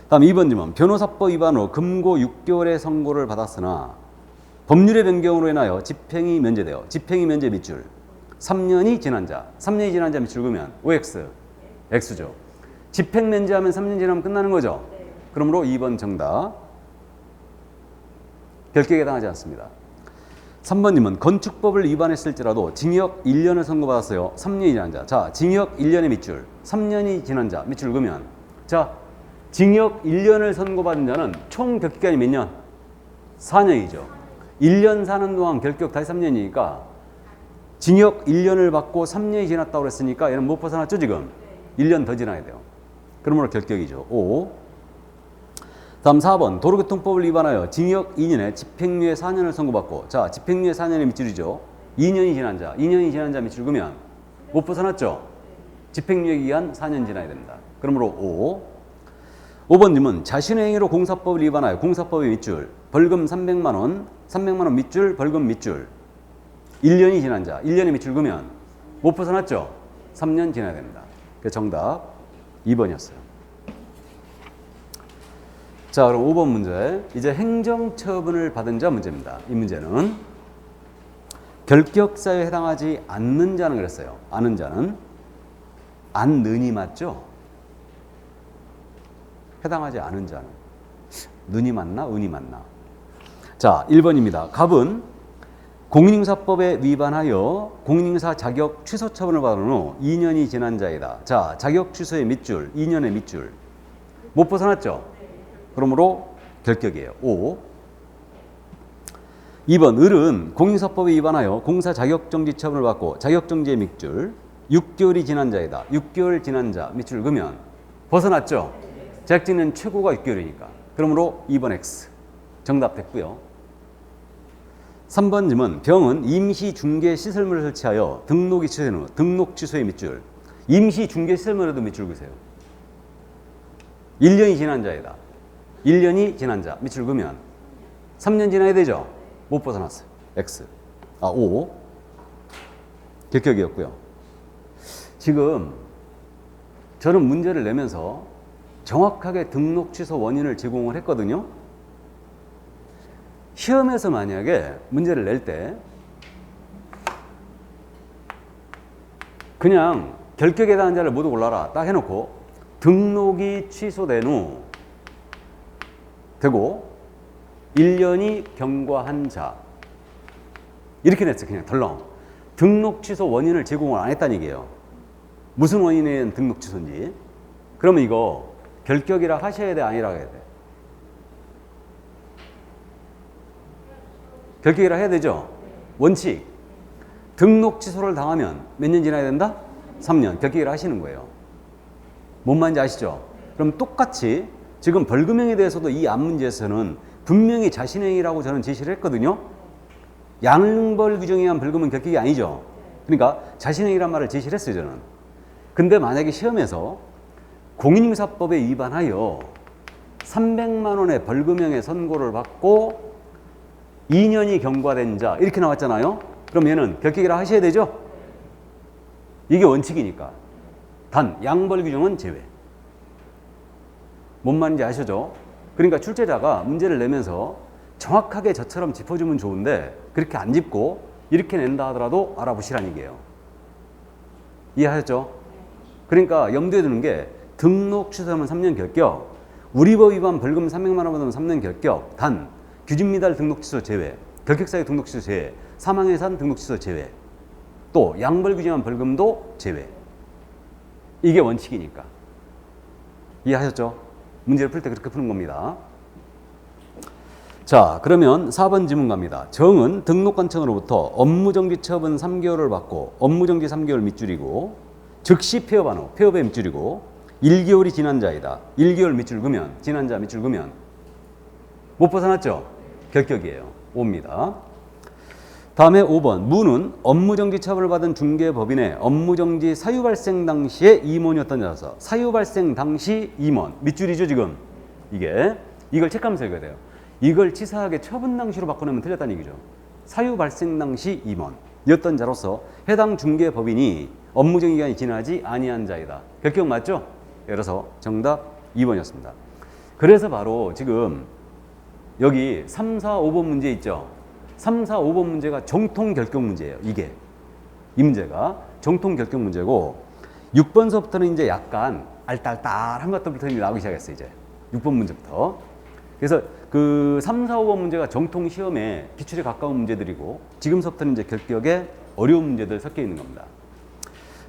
다음 2번 지문. 변호사법 위반으로 금고 6개월의 선고를 받았으나 법률의 변경으로 인하여 집행이 면제되어 집행이 면제 밑줄. 3년이 지난 자. 3년이 지난 자 밑줄 그으면 OX. X죠. 집행 면제하면 3년 지나면 끝나는 거죠. 그러므로 2번 정답. 결격에 해당하지 않습니다. 3번님은 건축법을 위반했을지라도 징역 1년을 선고받았어요. 3년이 지난 자. 자, 징역 1년의 밑줄. 3년이 지난 자. 밑줄 그으면 자, 징역 1년을 선고받은 자는 총 결격기간이 몇 년? 4년이죠. 1년 사는 동안 결격 다시 3년이니까 징역 1년을 받고 3년이 지났다고 그랬으니까 얘는 못 벗어났죠 지금? 1년 더 지나야 돼요. 그러므로 결격이죠. 5. 다음 4번. 도로교통법을 위반하여 징역 2년에 집행유예 4년을 선고받고 자, 집행유예 4년의 밑줄이죠. 2년이 지난 자. 2년이 지난 자 밑줄 그으면 못 벗어났죠? 집행유예 기간 4년 지나야 됩니다. 그러므로 5. 5번님은 자신의 행위로 공사법을 위반하여 공사법의 밑줄 벌금 300만 원, 300만 원 밑줄, 벌금 밑줄 1년이 지난 자, 1년의 밑줄 그으면 못 벗어났죠? 3년 지나야 됩니다. 그래서 정답 2번이었어요. 자, 그럼 5번 문제. 이제 행정처분을 받은 자 문제입니다. 이 문제는 결격사유에 해당하지 않는 자는 그랬어요. 아는 자는 않는이 맞죠? 해당하지 않은 자는 는이 맞나? 은이 맞나? 자, 1번입니다. 갑은 공인인사법에 위반하여 공인인사 자격 취소 처분을 받은 후 2년이 지난 자이다. 자, 자격 취소의 밑줄, 2년의 밑줄. 못 벗어났죠? 그러므로 결격이에요. 5. 2번 을은 공인인사법에 위반하여 공사 자격정지 처분을 받고 자격정지의 밑줄 6개월이 지난 자이다. 6개월 지난 자 밑줄 그으면 벗어났죠? 제작진은 최고가 6개월이니까. 그러므로 2번 X. 정답 됐고요. 3번 질문. 병은 임시 중개 시설물을 설치하여 등록이 취소된 후 등록 취소의 밑줄. 임시 중개 시설물에도 밑줄 그으세요. 1년이 지난 자이다. 1년이 지난 자. 밑줄 그으면 3년 지나야 되죠? 못 벗어났어요. X. 5. 결격이었고요. 지금 저는 문제를 내면서 정확하게 등록 취소 원인을 제공을 했거든요. 시험에서 만약에 문제를 낼 때 그냥 결격에 대한 자를 모두 골라라 딱 해놓고 등록이 취소된 후 되고 1년이 경과한 자 이렇게 냈어요. 그냥 덜렁. 등록 취소 원인을 제공을 안 했다는 얘기예요. 무슨 원인에 의한 등록 취소인지. 그러면 이거 결격이라 하셔야 돼, 아니라 해야 돼? 결격이라 해야 되죠? 원칙. 등록 취소를 당하면 몇 년 지나야 된다? 3년. 결격이라 하시는 거예요. 뭔 말인지 아시죠? 그럼 똑같이 지금 벌금형에 대해서도 이 앞 문제에서는 분명히 자신행위라고 저는 제시를 했거든요. 양벌 규정에 의한 벌금은 결격이 아니죠. 그러니까 자신행위란 말을 제시를 했어요, 저는. 근데 만약에 시험에서 공인중개사법에 위반하여 300만 원의 벌금형의 선고를 받고 2년이 경과된 자 이렇게 나왔잖아요. 그럼 얘는 결격이라 하셔야 되죠? 이게 원칙이니까. 단 양벌 규정은 제외. 뭔 말인지 아시죠? 그러니까 출제자가 문제를 내면서 정확하게 저처럼 짚어주면 좋은데 그렇게 안 짚고 이렇게 낸다 하더라도 알아보시라는 얘기예요. 이해하셨죠? 그러니까 염두에 두는 게 등록 취소하면 3년 결격, 우리법 위반 벌금 300만 원 받으면 3년 결격, 단 규칙 미달 등록 취소 제외, 결격사유 등록 취소 제외, 사망해산 등록 취소 제외, 또 양벌 규정한 벌금도 제외. 이게 원칙이니까. 이해하셨죠? 문제를 풀 때 그렇게 푸는 겁니다. 자, 그러면 4번 지문 갑니다. 정은 등록관청으로부터 업무정지 처분 3개월을 받고 업무정지 3개월 밑줄이고 즉시 폐업한 후 폐업의 밑줄이고 1개월이 지난 자이다. 1개월 밑줄 그으면 지난 자 밑줄 그으면 못 벗어났죠? 결격이에요. 5입니다. 다음에 5번. 무는 업무정지 처분을 받은 중개법인의 업무정지 사유 발생 당시에 임원이었던 자로서 사유 발생 당시 임원 밑줄이죠 지금. 이걸 체크하면서 읽어야 돼요. 이걸 치사하게 처분 당시로 바꿔내면 틀렸다는 얘기죠. 사유 발생 당시 임원이었던 자로서 해당 중개법인이 업무정지 기간이 지나지 아니한 자이다. 결격 맞죠? 그래서 정답 2번이었습니다. 그래서 바로 지금 여기 3, 4, 5번 문제 있죠? 3, 4, 5번 문제가 정통 결격 문제예요. 이 문제가 정통 결격 문제고 6번서부터는 이제 약간 알딸딸한 것들부터 나오기 시작했어요. 이제 6번 문제부터. 그래서 그 3, 4, 5번 문제가 정통 시험에 기출에 가까운 문제들이고 지금서부터는 이제 결격에 어려운 문제들 섞여 있는 겁니다.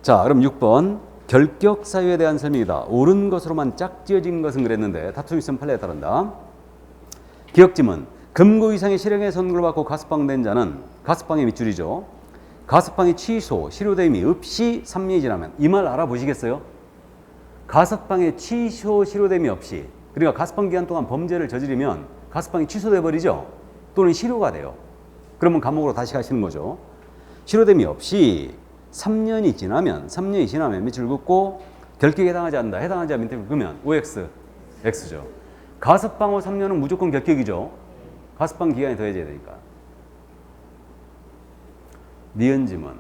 자, 그럼 6번 결격 사유에 대한 설명이다. 옳은 것으로만 짝지어진 것은 그랬는데 다툼 있으면 판례에 따른다. 기억지문 금고 이상의 실형의 선고를 받고 가석방된 자는 가석방의 밑줄이죠. 가석방의 취소, 실효됨이 없이 3년이 지나면 이 말 알아보시겠어요? 가석방의 취소, 실효됨이 없이 그러니까 가석방 기간 동안 범죄를 저지르면 가석방이 취소돼 버리죠. 또는 실효가 돼요. 그러면 감옥으로 다시 가시는 거죠. 실효됨이 없이 3년이 지나면 밑줄 긋고 결격에 해당하지 않는다. 해당하지 않는 밑줄 긋으면 OX, X죠. 가석방 후 3년은 무조건 결격이죠. 가석방 기간이 더해져야 되니까. 니은 지문.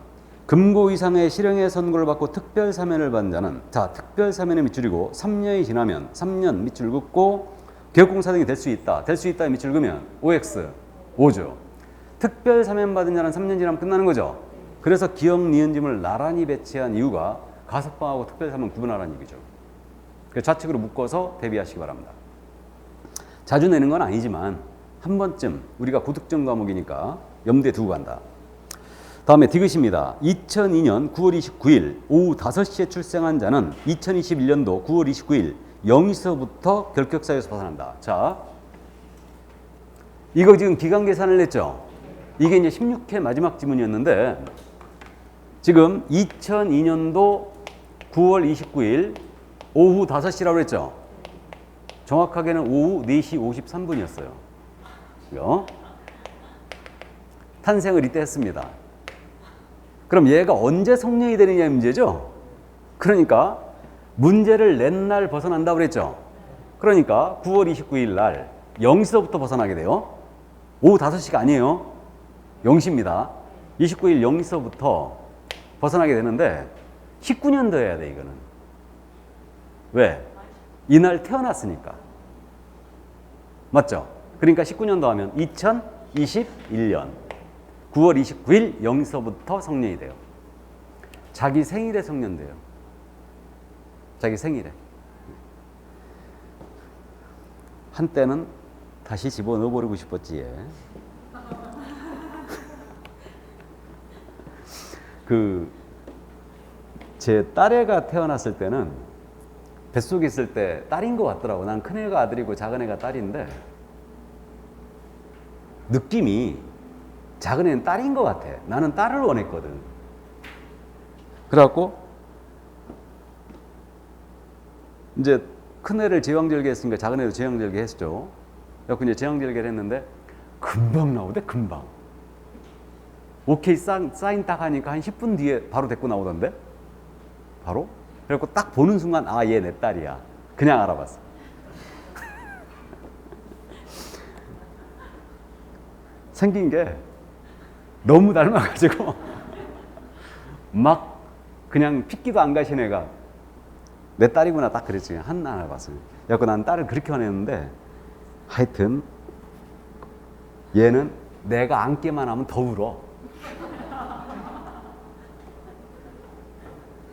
금고 이상의 실형의 선고를 받고 특별 사면을 받은 자는 자, 특별 사면의 밑줄이고 3년이 지나면 3년 밑줄 긋고 개업공사 등이 될 수 있다. 될 수 있다 밑줄 그으면 OX, 5죠. 특별 사면 받은 자는 3년 지나면 끝나는 거죠. 그래서 기억 니은 지문을 나란히 배치한 이유가 가석방하고 특별 사면 구분하라는 얘기죠. 그래서 좌측으로 묶어서 대비하시기 바랍니다. 자주 내는 건 아니지만 한 번쯤 우리가 고득점 과목이니까 염두에 두고 간다. 다음에 디귿입니다. 2002년 9월 29일 오후 5시에 출생한 자는 2021년도 9월 29일 0시서부터 결격사유에서 벗어난다. 자, 이거 지금 기간 계산을 냈죠? 이게 이제 16회 마지막 지문이었는데 지금 2002년도 9월 29일 오후 5시라고 했죠? 정확하게는 오후 4시 53분이었어요. 탄생을 이때 했습니다. 그럼 얘가 언제 성령이 되느냐의 문제죠? 그러니까 문제를 낸 날 벗어난다고 그랬죠? 그러니까 9월 29일 날 0시서부터 벗어나게 돼요. 오후 5시가 아니에요. 0시입니다. 29일 0시서부터 벗어나게 되는데 19년도 해야 돼, 이거는. 왜? 이날 태어났으니까. 맞죠? 그러니까 19년도 하면 2021년 9월 29일 0시서부터 성년이 돼요. 자기 생일에 성년돼요. 자기 생일에. 한때는 다시 집어넣어버리고 싶었지. 얘. 제 딸애가 태어났을 때는 뱃속에 있을 때 딸인 것 같더라고. 난 큰애가 아들이고 작은애가 딸인데 느낌이 작은애는 딸인 것 같아. 나는 딸을 원했거든. 그래갖고 이제 큰애를 제왕절개 했으니까 작은애도 제왕절개 했죠. 그래갖고 이제 제왕절개를 했는데 금방 나오대, 금방. 오케이 사인 딱 하니까 한 10분 뒤에 바로 데리고 나오던데? 바로? 그래갖고 딱 보는 순간 아, 얘 내 딸이야. 그냥 알아봤어. 생긴 게 너무 닮아가지고 막 그냥 핏기도 안 가신 애가 내 딸이구나 딱 그랬지. 하나 알아봤어요. 그래갖고 난 딸을 그렇게 화냈는데 하여튼 얘는 내가 안기만 하면 더 울어.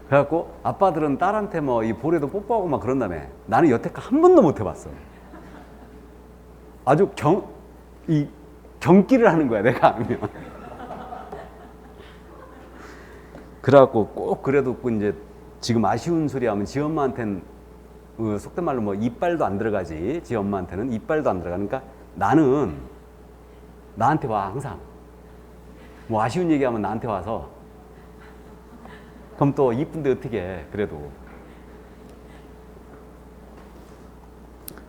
그래갖고 아빠들은 딸한테 뭐 이 볼에도 뽀뽀하고 막 그런다며. 나는 여태까지 한 번도 못 해봤어. 아주 경기를 하는 거야, 내가 알면. 그래갖고 꼭 그래도 이제 지금 아쉬운 소리 하면 지 엄마한테는 속된 말로 뭐 이빨도 안 들어가지. 지 엄마한테는 이빨도 안 들어가니까 나는 나한테 와, 항상. 뭐 아쉬운 얘기하면 나한테 와서. 그럼 또 이쁜데 어떻게 해, 그래도.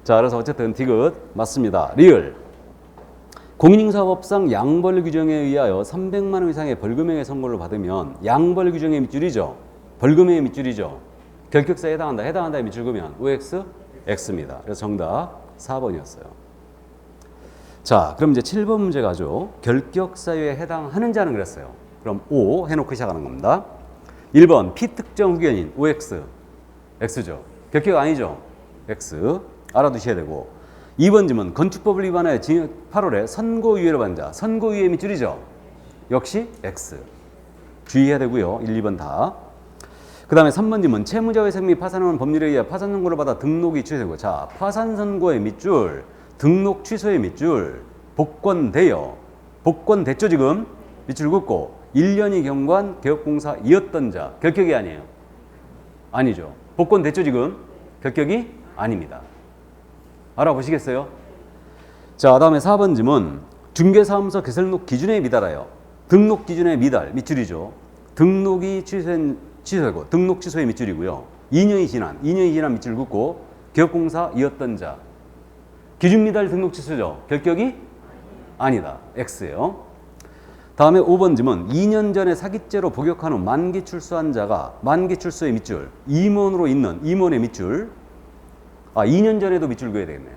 자, 그래서 어쨌든 디귿 맞습니다. 리을. 공인인사법상 양벌 규정에 의하여 300만 원 이상의 벌금형의 선고를 받으면 양벌 규정의 밑줄이죠. 벌금형의 밑줄이죠. 결격사에 해당한다. 해당한다의 밑줄 그으면 OX, X입니다. 그래서 정답 4번이었어요. 자, 그럼 이제 7번 문제 가죠. 결격사유에 해당하는 자는 그랬어요. 그럼 O 해놓고 시작하는 겁니다. 1번 피특정 후견인 OX, X죠. 결격 아니죠. X 알아두셔야 되고 2번 질문 건축법을 위반하여 징역 8월에 선고유예를 받은 자 선고유예 밑줄이죠. 역시 X 주의해야 되고요. 1, 2번 다. 그 다음에 3번 질문 채무자 회생 및 파산하는 법률에 의해 파산 선고를 받아 등록이 취소되고 자 파산 선고의 밑줄 등록 취소의 밑줄 복권되어 복권됐죠 지금 밑줄 긋고 1년이 경관 개업공사이었던 자 결격이 아니에요. 아니죠. 복권됐죠 지금 결격이 아닙니다. 알아보시겠어요? 자, 다음에 4번 질문 중개사무소 개설록 기준에 미달하여 등록 기준에 미달 밑줄이죠. 등록이 취소되고 등록 취소의 밑줄이고요. 2년이 지난 밑줄 긋고 개업공사이었던 자 기준 미달 등록 취소죠. 결격이 아니다. X예요. 다음에 5번 질문 2년 전에 사기죄로 복역한 후 만기 출소한 자가 만기 출소의 밑줄 임원으로 있는 임원의 밑줄 2년 전에도 밑줄 그어야 되겠네.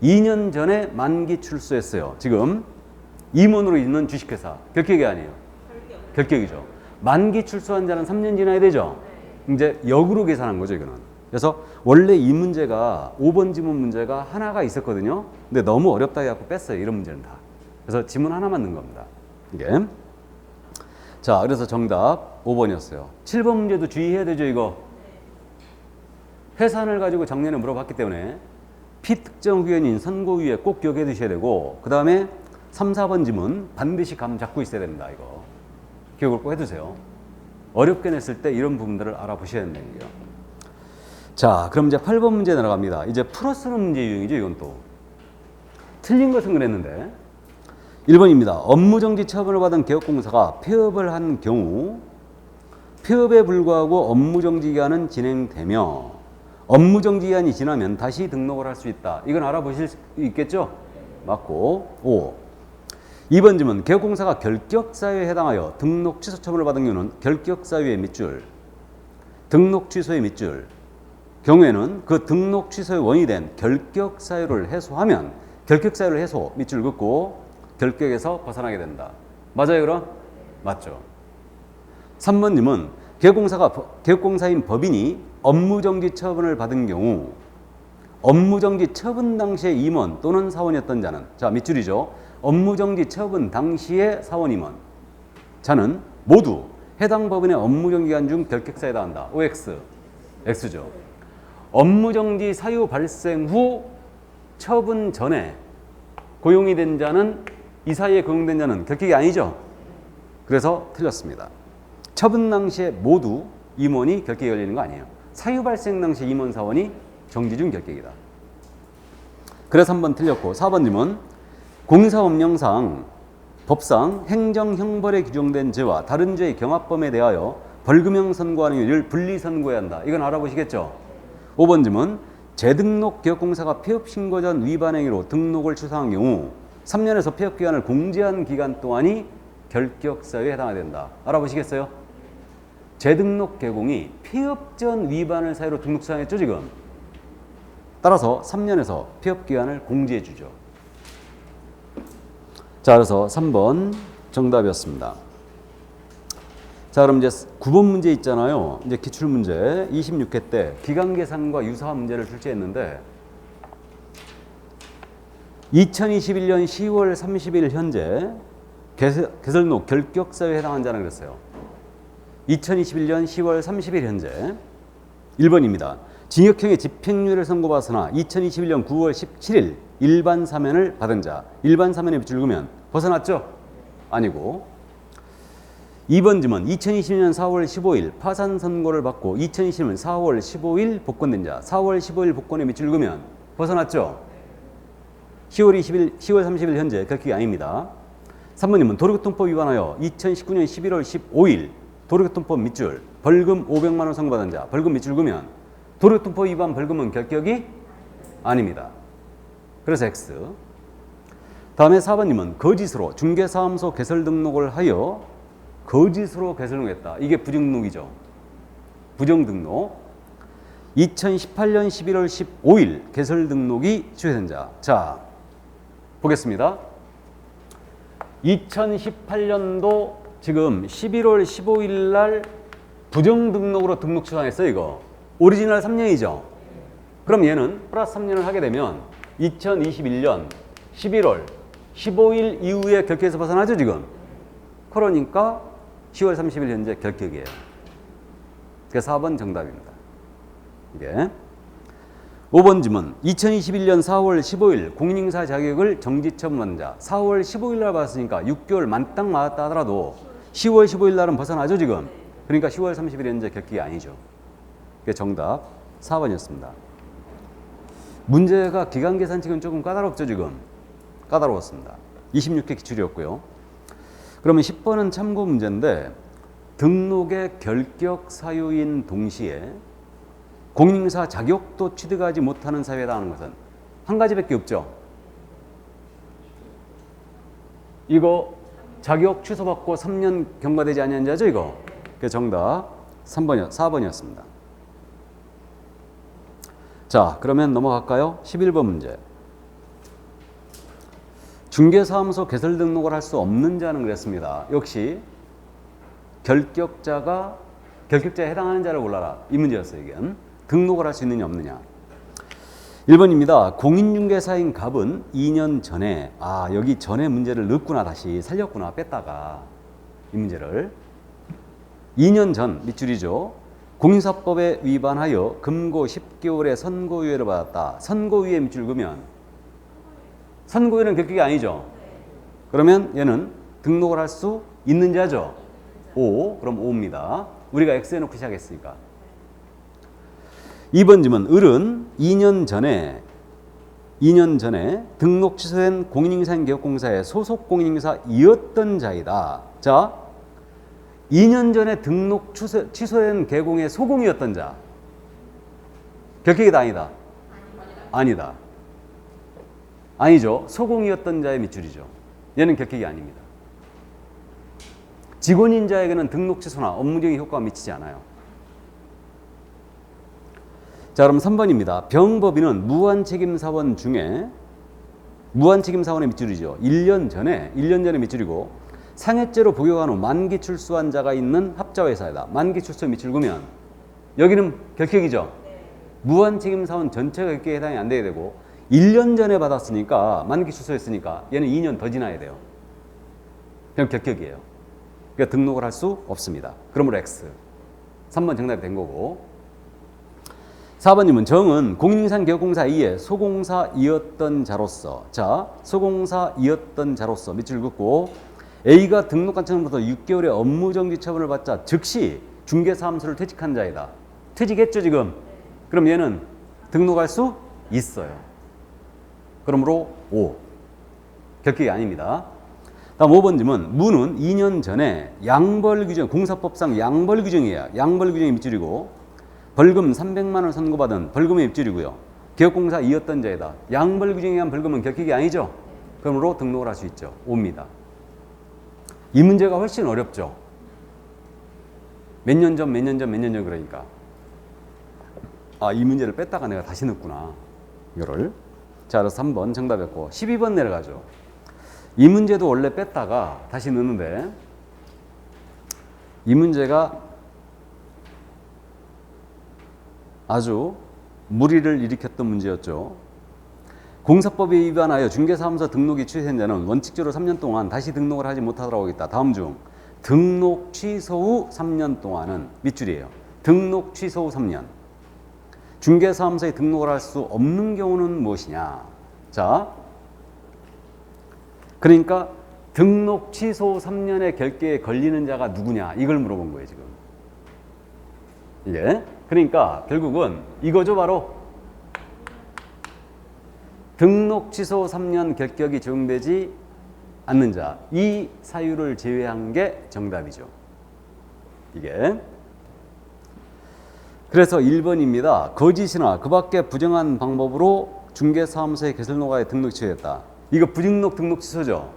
2년 전에 만기 출소했어요. 지금 임원으로 있는 주식회사 결격이 아니에요. 결격이죠. 만기 출소한 자는 3년 지나야 되죠. 이제 역으로 계산한 거죠 이거는. 그래서 원래 이 문제가 5번 지문 문제가 하나가 있었거든요. 근데 너무 어렵다 해갖고 뺐어요. 이런 문제는 다. 그래서 지문 하나만 넣은 겁니다. 이게. 자, 그래서 정답 5번이었어요. 7번 문제도 주의해야 되죠 이거. 회산을 가지고 작년에 물어봤기 때문에 피특정 후견인 선고유예 꼭 기억해 두셔야 되고 그 다음에 3, 4번 지문 반드시 감 잡고 있어야 됩니다. 이거 기억을 꼭 해두세요. 어렵게 냈을 때 이런 부분들을 알아보셔야 된다는 얘기예요. 자, 그럼 이제 8번 문제 날아갑니다. 이제 풀어쓰는 문제 유형이죠. 이건 또 틀린 것은 그랬는데 1번입니다. 업무정지 처분을 받은 개업공사가 폐업을 한 경우 폐업에 불구하고 업무정지 기간은 진행되며 업무정지 기한이 지나면 다시 등록을 할 수 있다. 이건 알아보실 수 있겠죠? 맞고. 5. 2번 질문. 개업공사가 결격사유에 해당하여 등록 취소 처분을 받은 경우는 결격사유의 밑줄, 등록 취소의 밑줄 경우에는 그 등록 취소의 원인이 된 결격사유를 해소하면 결격사유를 해소 밑줄 긋고 결격에서 벗어나게 된다. 맞아요 그럼? 맞죠. 3번 님은 개업공사인 법인이 업무정지 처분을 받은 경우 업무정지 처분 당시의 임원 또는 사원이었던 자는, 자 밑줄이죠. 업무정지 처분 당시의 사원 임원 자는 모두 해당 법인의 업무정지 기간 중 결격사유에 해당한다. OX, X죠. 업무정지 사유 발생 후 처분 전에 고용이 된 자는, 이 사이에 고용된 자는 결격이 아니죠. 그래서 틀렸습니다. 처분 당시에 모두 임원이 결격이 걸리는 거 아니에요. 사유 발생 당시 임원 사원이 정지 중 결격이다. 그래서 3번 틀렸고, 4번 님은 공사법령상 법상 행정형벌에 규정된 죄와 다른 죄의 경합범에 대하여 벌금형 선고하는 일을 분리 선고해야 한다. 이건 알아보시겠죠? 5번 질문. 재등록 개업공사가 폐업신고 전 위반 행위로 등록을 취소한 경우 3년에서 폐업기간을 공제한 기간 동안이 결격사유에 해당하게 된다. 알아보시겠어요? 재등록 개공이 폐업 전 위반을 사유로 등록 취소했죠 지금. 따라서 3년에서 폐업기간을 공제해 주죠. 자, 그래서 3번 정답이었습니다. 자, 그럼 이제 9번 문제 있잖아요. 이제 기출문제 26회 때 기간계산과 유사한 문제를 출제했는데 2021년 10월 30일 현재 개설록 결격사유에 해당한 자는 그랬어요. 2021년 10월 30일 현재 1번입니다. 징역형의 집행유예를 선고받았으나 2021년 9월 17일 일반 사면을 받은 자. 일반 사면에 밑줄 그으면 벗어났죠? 아니고. 2번 질문. 2020년 4월 15일 파산 선고를 받고 2020년 4월 15일 복권된 자. 4월 15일 복권에 밑줄 그으면 벗어났죠? 10월 30일 현재 결격이 아닙니다. 3번님은 도로교통법 위반하여 2019년 11월 15일 도로교통법 밑줄 벌금 500만 원 선고받은 자. 벌금 밑줄 그으면 도로교통법 위반 벌금은 결격이 아닙니다. 그래서 X. 다음에 4번님은 거짓으로 중개사무소 개설 등록을 하여 거짓으로 개설 등록했다. 이게 부정등록이죠. 부정등록. 2018년 11월 15일 개설 등록이 취소된 자. 자, 보겠습니다. 2018년도 지금 11월 15일 날 부정등록으로 등록 취소했어요, 이거. 오리지널 3년이죠. 그럼 얘는 플러스 3년을 하게 되면 2021년 11월 15일 이후에 결격에서 벗어나죠, 지금. 그러니까 10월 30일 현재 결격이에요. 그래서 4번 정답입니다. 이게 5번 질문. 2021년 4월 15일 공인인사 자격을 정지 처분한 자. 4월 15일 날 받았으니까 6개월 만딱 맞았다 하더라도 10월 15일 날은 벗어나죠, 지금. 그러니까 10월 30일 현재 결격이 아니죠. 그게 정답 4번이었습니다. 문제가 기간계산칙은 조금 까다롭죠, 지금. 까다로웠습니다. 26회 기출이었고요. 그러면 10번은 참고 문제인데 등록의 결격 사유인 동시에 공인인사 자격도 취득하지 못하는 사유에 해당하는 것은 한 가지밖에 없죠. 이거 자격 취소받고 3년 경과되지 않은 자죠, 이거. 그 정답 4번이었습니다. 자, 그러면 넘어갈까요? 11번 문제. 중개사무소 개설 등록을 할 수 없는 자는 그랬습니다. 역시 결격자에 해당하는 자를 골라라. 이 문제였어요, 이게. 등록을 할 수 있느냐 없느냐. 1번입니다. 공인중개사인 갑은 2년 전에, 여기 전에 문제를 넣었구나, 다시 살렸구나, 뺐다가 이 문제를. 2년 전 밑줄이죠. 공인사법에 위반하여 금고 10개월의 선고유예를 받았다. 선고유예 밑줄 그으면 선고유예는 결격이 아니죠. 그러면 얘는 등록을 할 수 있는 자죠. 5. 그럼 5입니다. 우리가 X 해놓고 시작했으니까. 2번 질문. 을은 2년 전에 등록 취소된 공인인사인 개업공사의 소속 공인인사이었던 자이다. 자, 2년 전에 등록 취소된 개공의 소공이었던 자. 결격이다 아니다? 아니다. 아니죠. 소공이었던 자의 밑줄이죠. 얘는 결격이 아닙니다. 직원인 자에게는 등록 취소나 업무적인 효과가 미치지 않아요. 자, 그럼 3번입니다. 병법인은 무한책임사원 중에 무한책임사원의 밑줄이죠. 1년 전에 밑줄이고 상해죄로 복역한 후 만기 출소한 자가 있는 합자회사이다. 만기 출소 밑줄 그으면 여기는 결격이죠. 무한책임사원 전체가 결격에 해당이 안 돼야 되고 1년 전에 받았으니까 만기 출소했으니까 얘는 2년 더 지나야 돼요. 그럼 결격이에요. 그러니까 등록을 할 수 없습니다. 그러므로 X. 3번 정답이 된 거고. 4번님은 정은 공인인산 기업공사 A의 소공사이었던 자로서, 자, 소공사이었던 자로서 밑줄 긋고 A가 등록한 처음부터 6개월의 업무정지 처분을 받자 즉시 중개사무소를 퇴직한 자이다. 퇴직했죠 지금? 그럼 얘는 등록할 수 있어요. 그러므로 5. 결격이 아닙니다. 다음 5번 질문. 무는 2년 전에 양벌 규정, 공사법상 양벌 규정이에요. 양벌 규정이 밑줄이고 벌금 300만 원 선고받은 벌금의 밑줄이고요. 기업공사이었던 자이다. 양벌 규정에 의한 벌금은 결격이 아니죠. 그러므로 등록을 할 수 있죠. 5입니다. 이 문제가 훨씬 어렵죠. 몇 년 전 그러니까. 아, 이 문제를 뺐다가 내가 다시 넣었구나. 이거를. 자, 그래서 3번 정답이었고 12번 내려가죠. 이 문제도 원래 뺐다가 다시 넣는데 이 문제가 아주 무리를 일으켰던 문제였죠. 공사법에 위반하여 중개사무소 등록이 취소된 자는 원칙적으로 3년 동안 다시 등록을 하지 못하도록 하겠다. 다음 중 등록 취소 후 3년 동안은 밑줄이에요. 등록 취소 후 3년. 중개사무소에 등록을 할 수 없는 경우는 무엇이냐. 자, 그러니까 등록 취소 후 3년의 결계에 걸리는 자가 누구냐 이걸 물어본 거예요 지금. 이게 그러니까 결국은 이거죠. 바로 등록 취소 3년 결격이 적용되지 않는 자, 이 사유를 제외한 게 정답이죠. 이게 그래서 1번입니다. 거짓이나 그 밖에 부정한 방법으로 중개사무소의 개설노가에 등록 취소했다. 이거 부등록 등록 취소죠.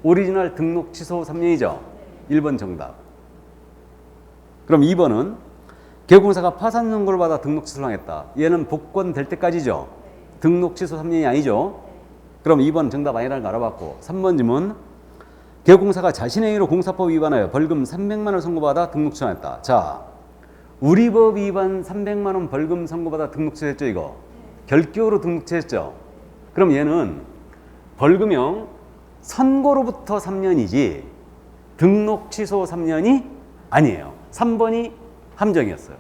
오리지널 등록 취소 3년이죠. 1번 정답. 그럼 2번은 기업공사가 파산 선고를 받아 등록 취소를 당했다. 얘는 복권될 때까지죠. 등록 취소 3년이 아니죠. 그럼 2번 정답 아니라는 거 알아봤고 3번 질문. 기업공사가 자신의 의로 공사법 위반하여 벌금 300만 원 선고받아 등록 취소했다. 자, 우리 법 위반 300만 원 벌금 선고받아 등록 취소했죠 이거. 결격으로 등록 취소했죠. 그럼 얘는 벌금형 선고로부터 3년이지 등록 취소 3년이 아니에요. 3번이 함정이었어요.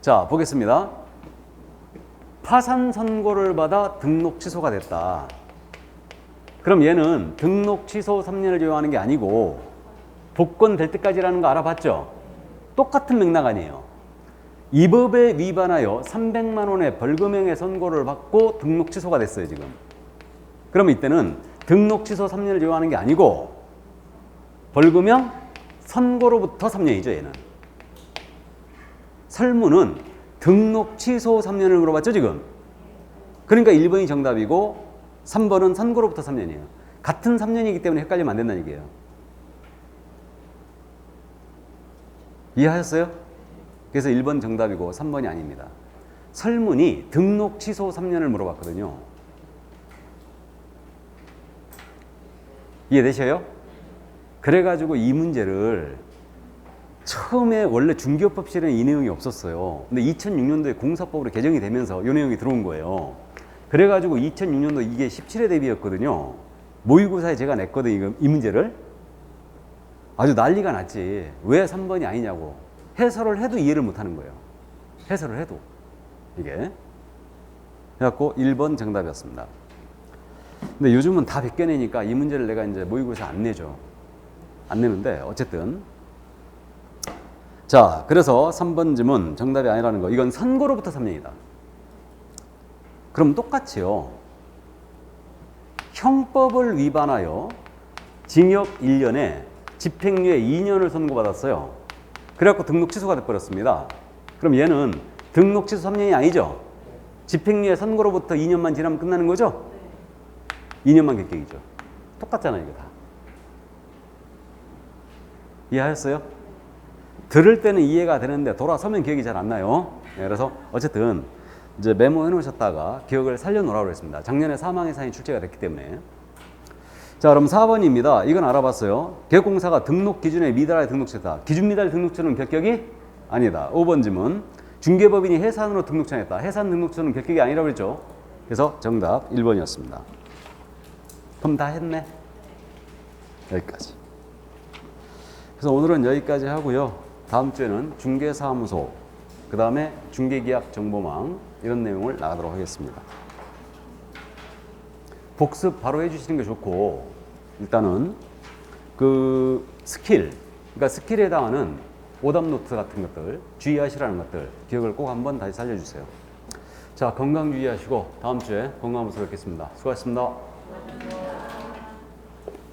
자, 보겠습니다. 파산 선고를 받아 등록 취소가 됐다. 그럼 얘는 등록 취소 3년을 적용하는 게 아니고 복권 될 때까지라는 거 알아봤죠? 똑같은 맥락 아니에요. 이 법에 위반하여 300만 원의 벌금형의 선고를 받고 등록 취소가 됐어요 지금. 그러면 이때는 등록 취소 3년을 적용하는 게 아니고 벌금형 선고로부터 3년이죠 얘는. 설문은 등록 취소 3년을 물어봤죠 지금. 그러니까 1번이 정답이고 3번은 선고로부터 3년이에요. 같은 3년이기 때문에 헷갈리면 안 된다는 얘기예요. 이해하셨어요? 그래서 1번 정답이고 3번이 아닙니다. 설문이 등록 취소 3년을 물어봤거든요. 이해되셔요? 그래가지고 이 문제를 처음에 원래 중개업법실에는 이 내용이 없었어요. 근데 2006년도에 공사법으로 개정이 되면서 이 내용이 들어온 거예요. 그래가지고 2006년도 이게 17회 대비였거든요. 모의고사에 제가 냈거든요. 이 문제를. 아주 난리가 났지. 왜 3번이 아니냐고. 해설을 해도 이해를 못하는 거예요. 해설을 해도. 이게. 그래갖고 1번 정답이었습니다. 근데 요즘은 다 베껴내니까 이 문제를 내가 이제 모의고사 안 내죠. 안 내는데 어쨌든. 자, 그래서 3번 질문 정답이 아니라는 거. 이건 선고로부터 3년이다. 그럼 똑같이요. 형법을 위반하여 징역 1년에 집행유예 2년을 선고받았어요. 그래갖고 등록 취소가 돼버렸습니다. 그럼 얘는 등록 취소 3년이 아니죠? 집행유예 선고로부터 2년만 지나면 끝나는 거죠? 2년만 객격이죠. 똑같잖아요, 이거 다. 이해하셨어요? 들을 때는 이해가 되는데 돌아서면 기억이 잘 안 나요. 네, 그래서 어쨌든 이제 메모해 놓으셨다가 기억을 살려놓으라고 했습니다. 작년에 사망 예산이 출제가 됐기 때문에. 자, 그럼 4번입니다. 이건 알아봤어요. 계획공사가 등록 기준에 미달하여 등록했다. 기준 미달 등록처는 결격이 아니다. 5번 질문. 중개법인이 해산으로 등록청했다. 해산 등록처는 결격이 아니라고 했죠. 그래서 정답 1번이었습니다. 그럼 다 했네. 여기까지. 그래서 오늘은 여기까지 하고요. 다음 주에는 중개사무소, 그 다음에 중개계약정보망 이런 내용을 나가도록 하겠습니다. 복습 바로 해주시는 게 좋고, 일단은 그 스킬, 그러니까 스킬에 해당하는 오답노트 같은 것들 주의하시라는 것들 기억을 꼭 한번 다시 살려주세요. 자, 건강 유의하시고 다음 주에 건강하면서 뵙겠습니다. 수고하셨습니다.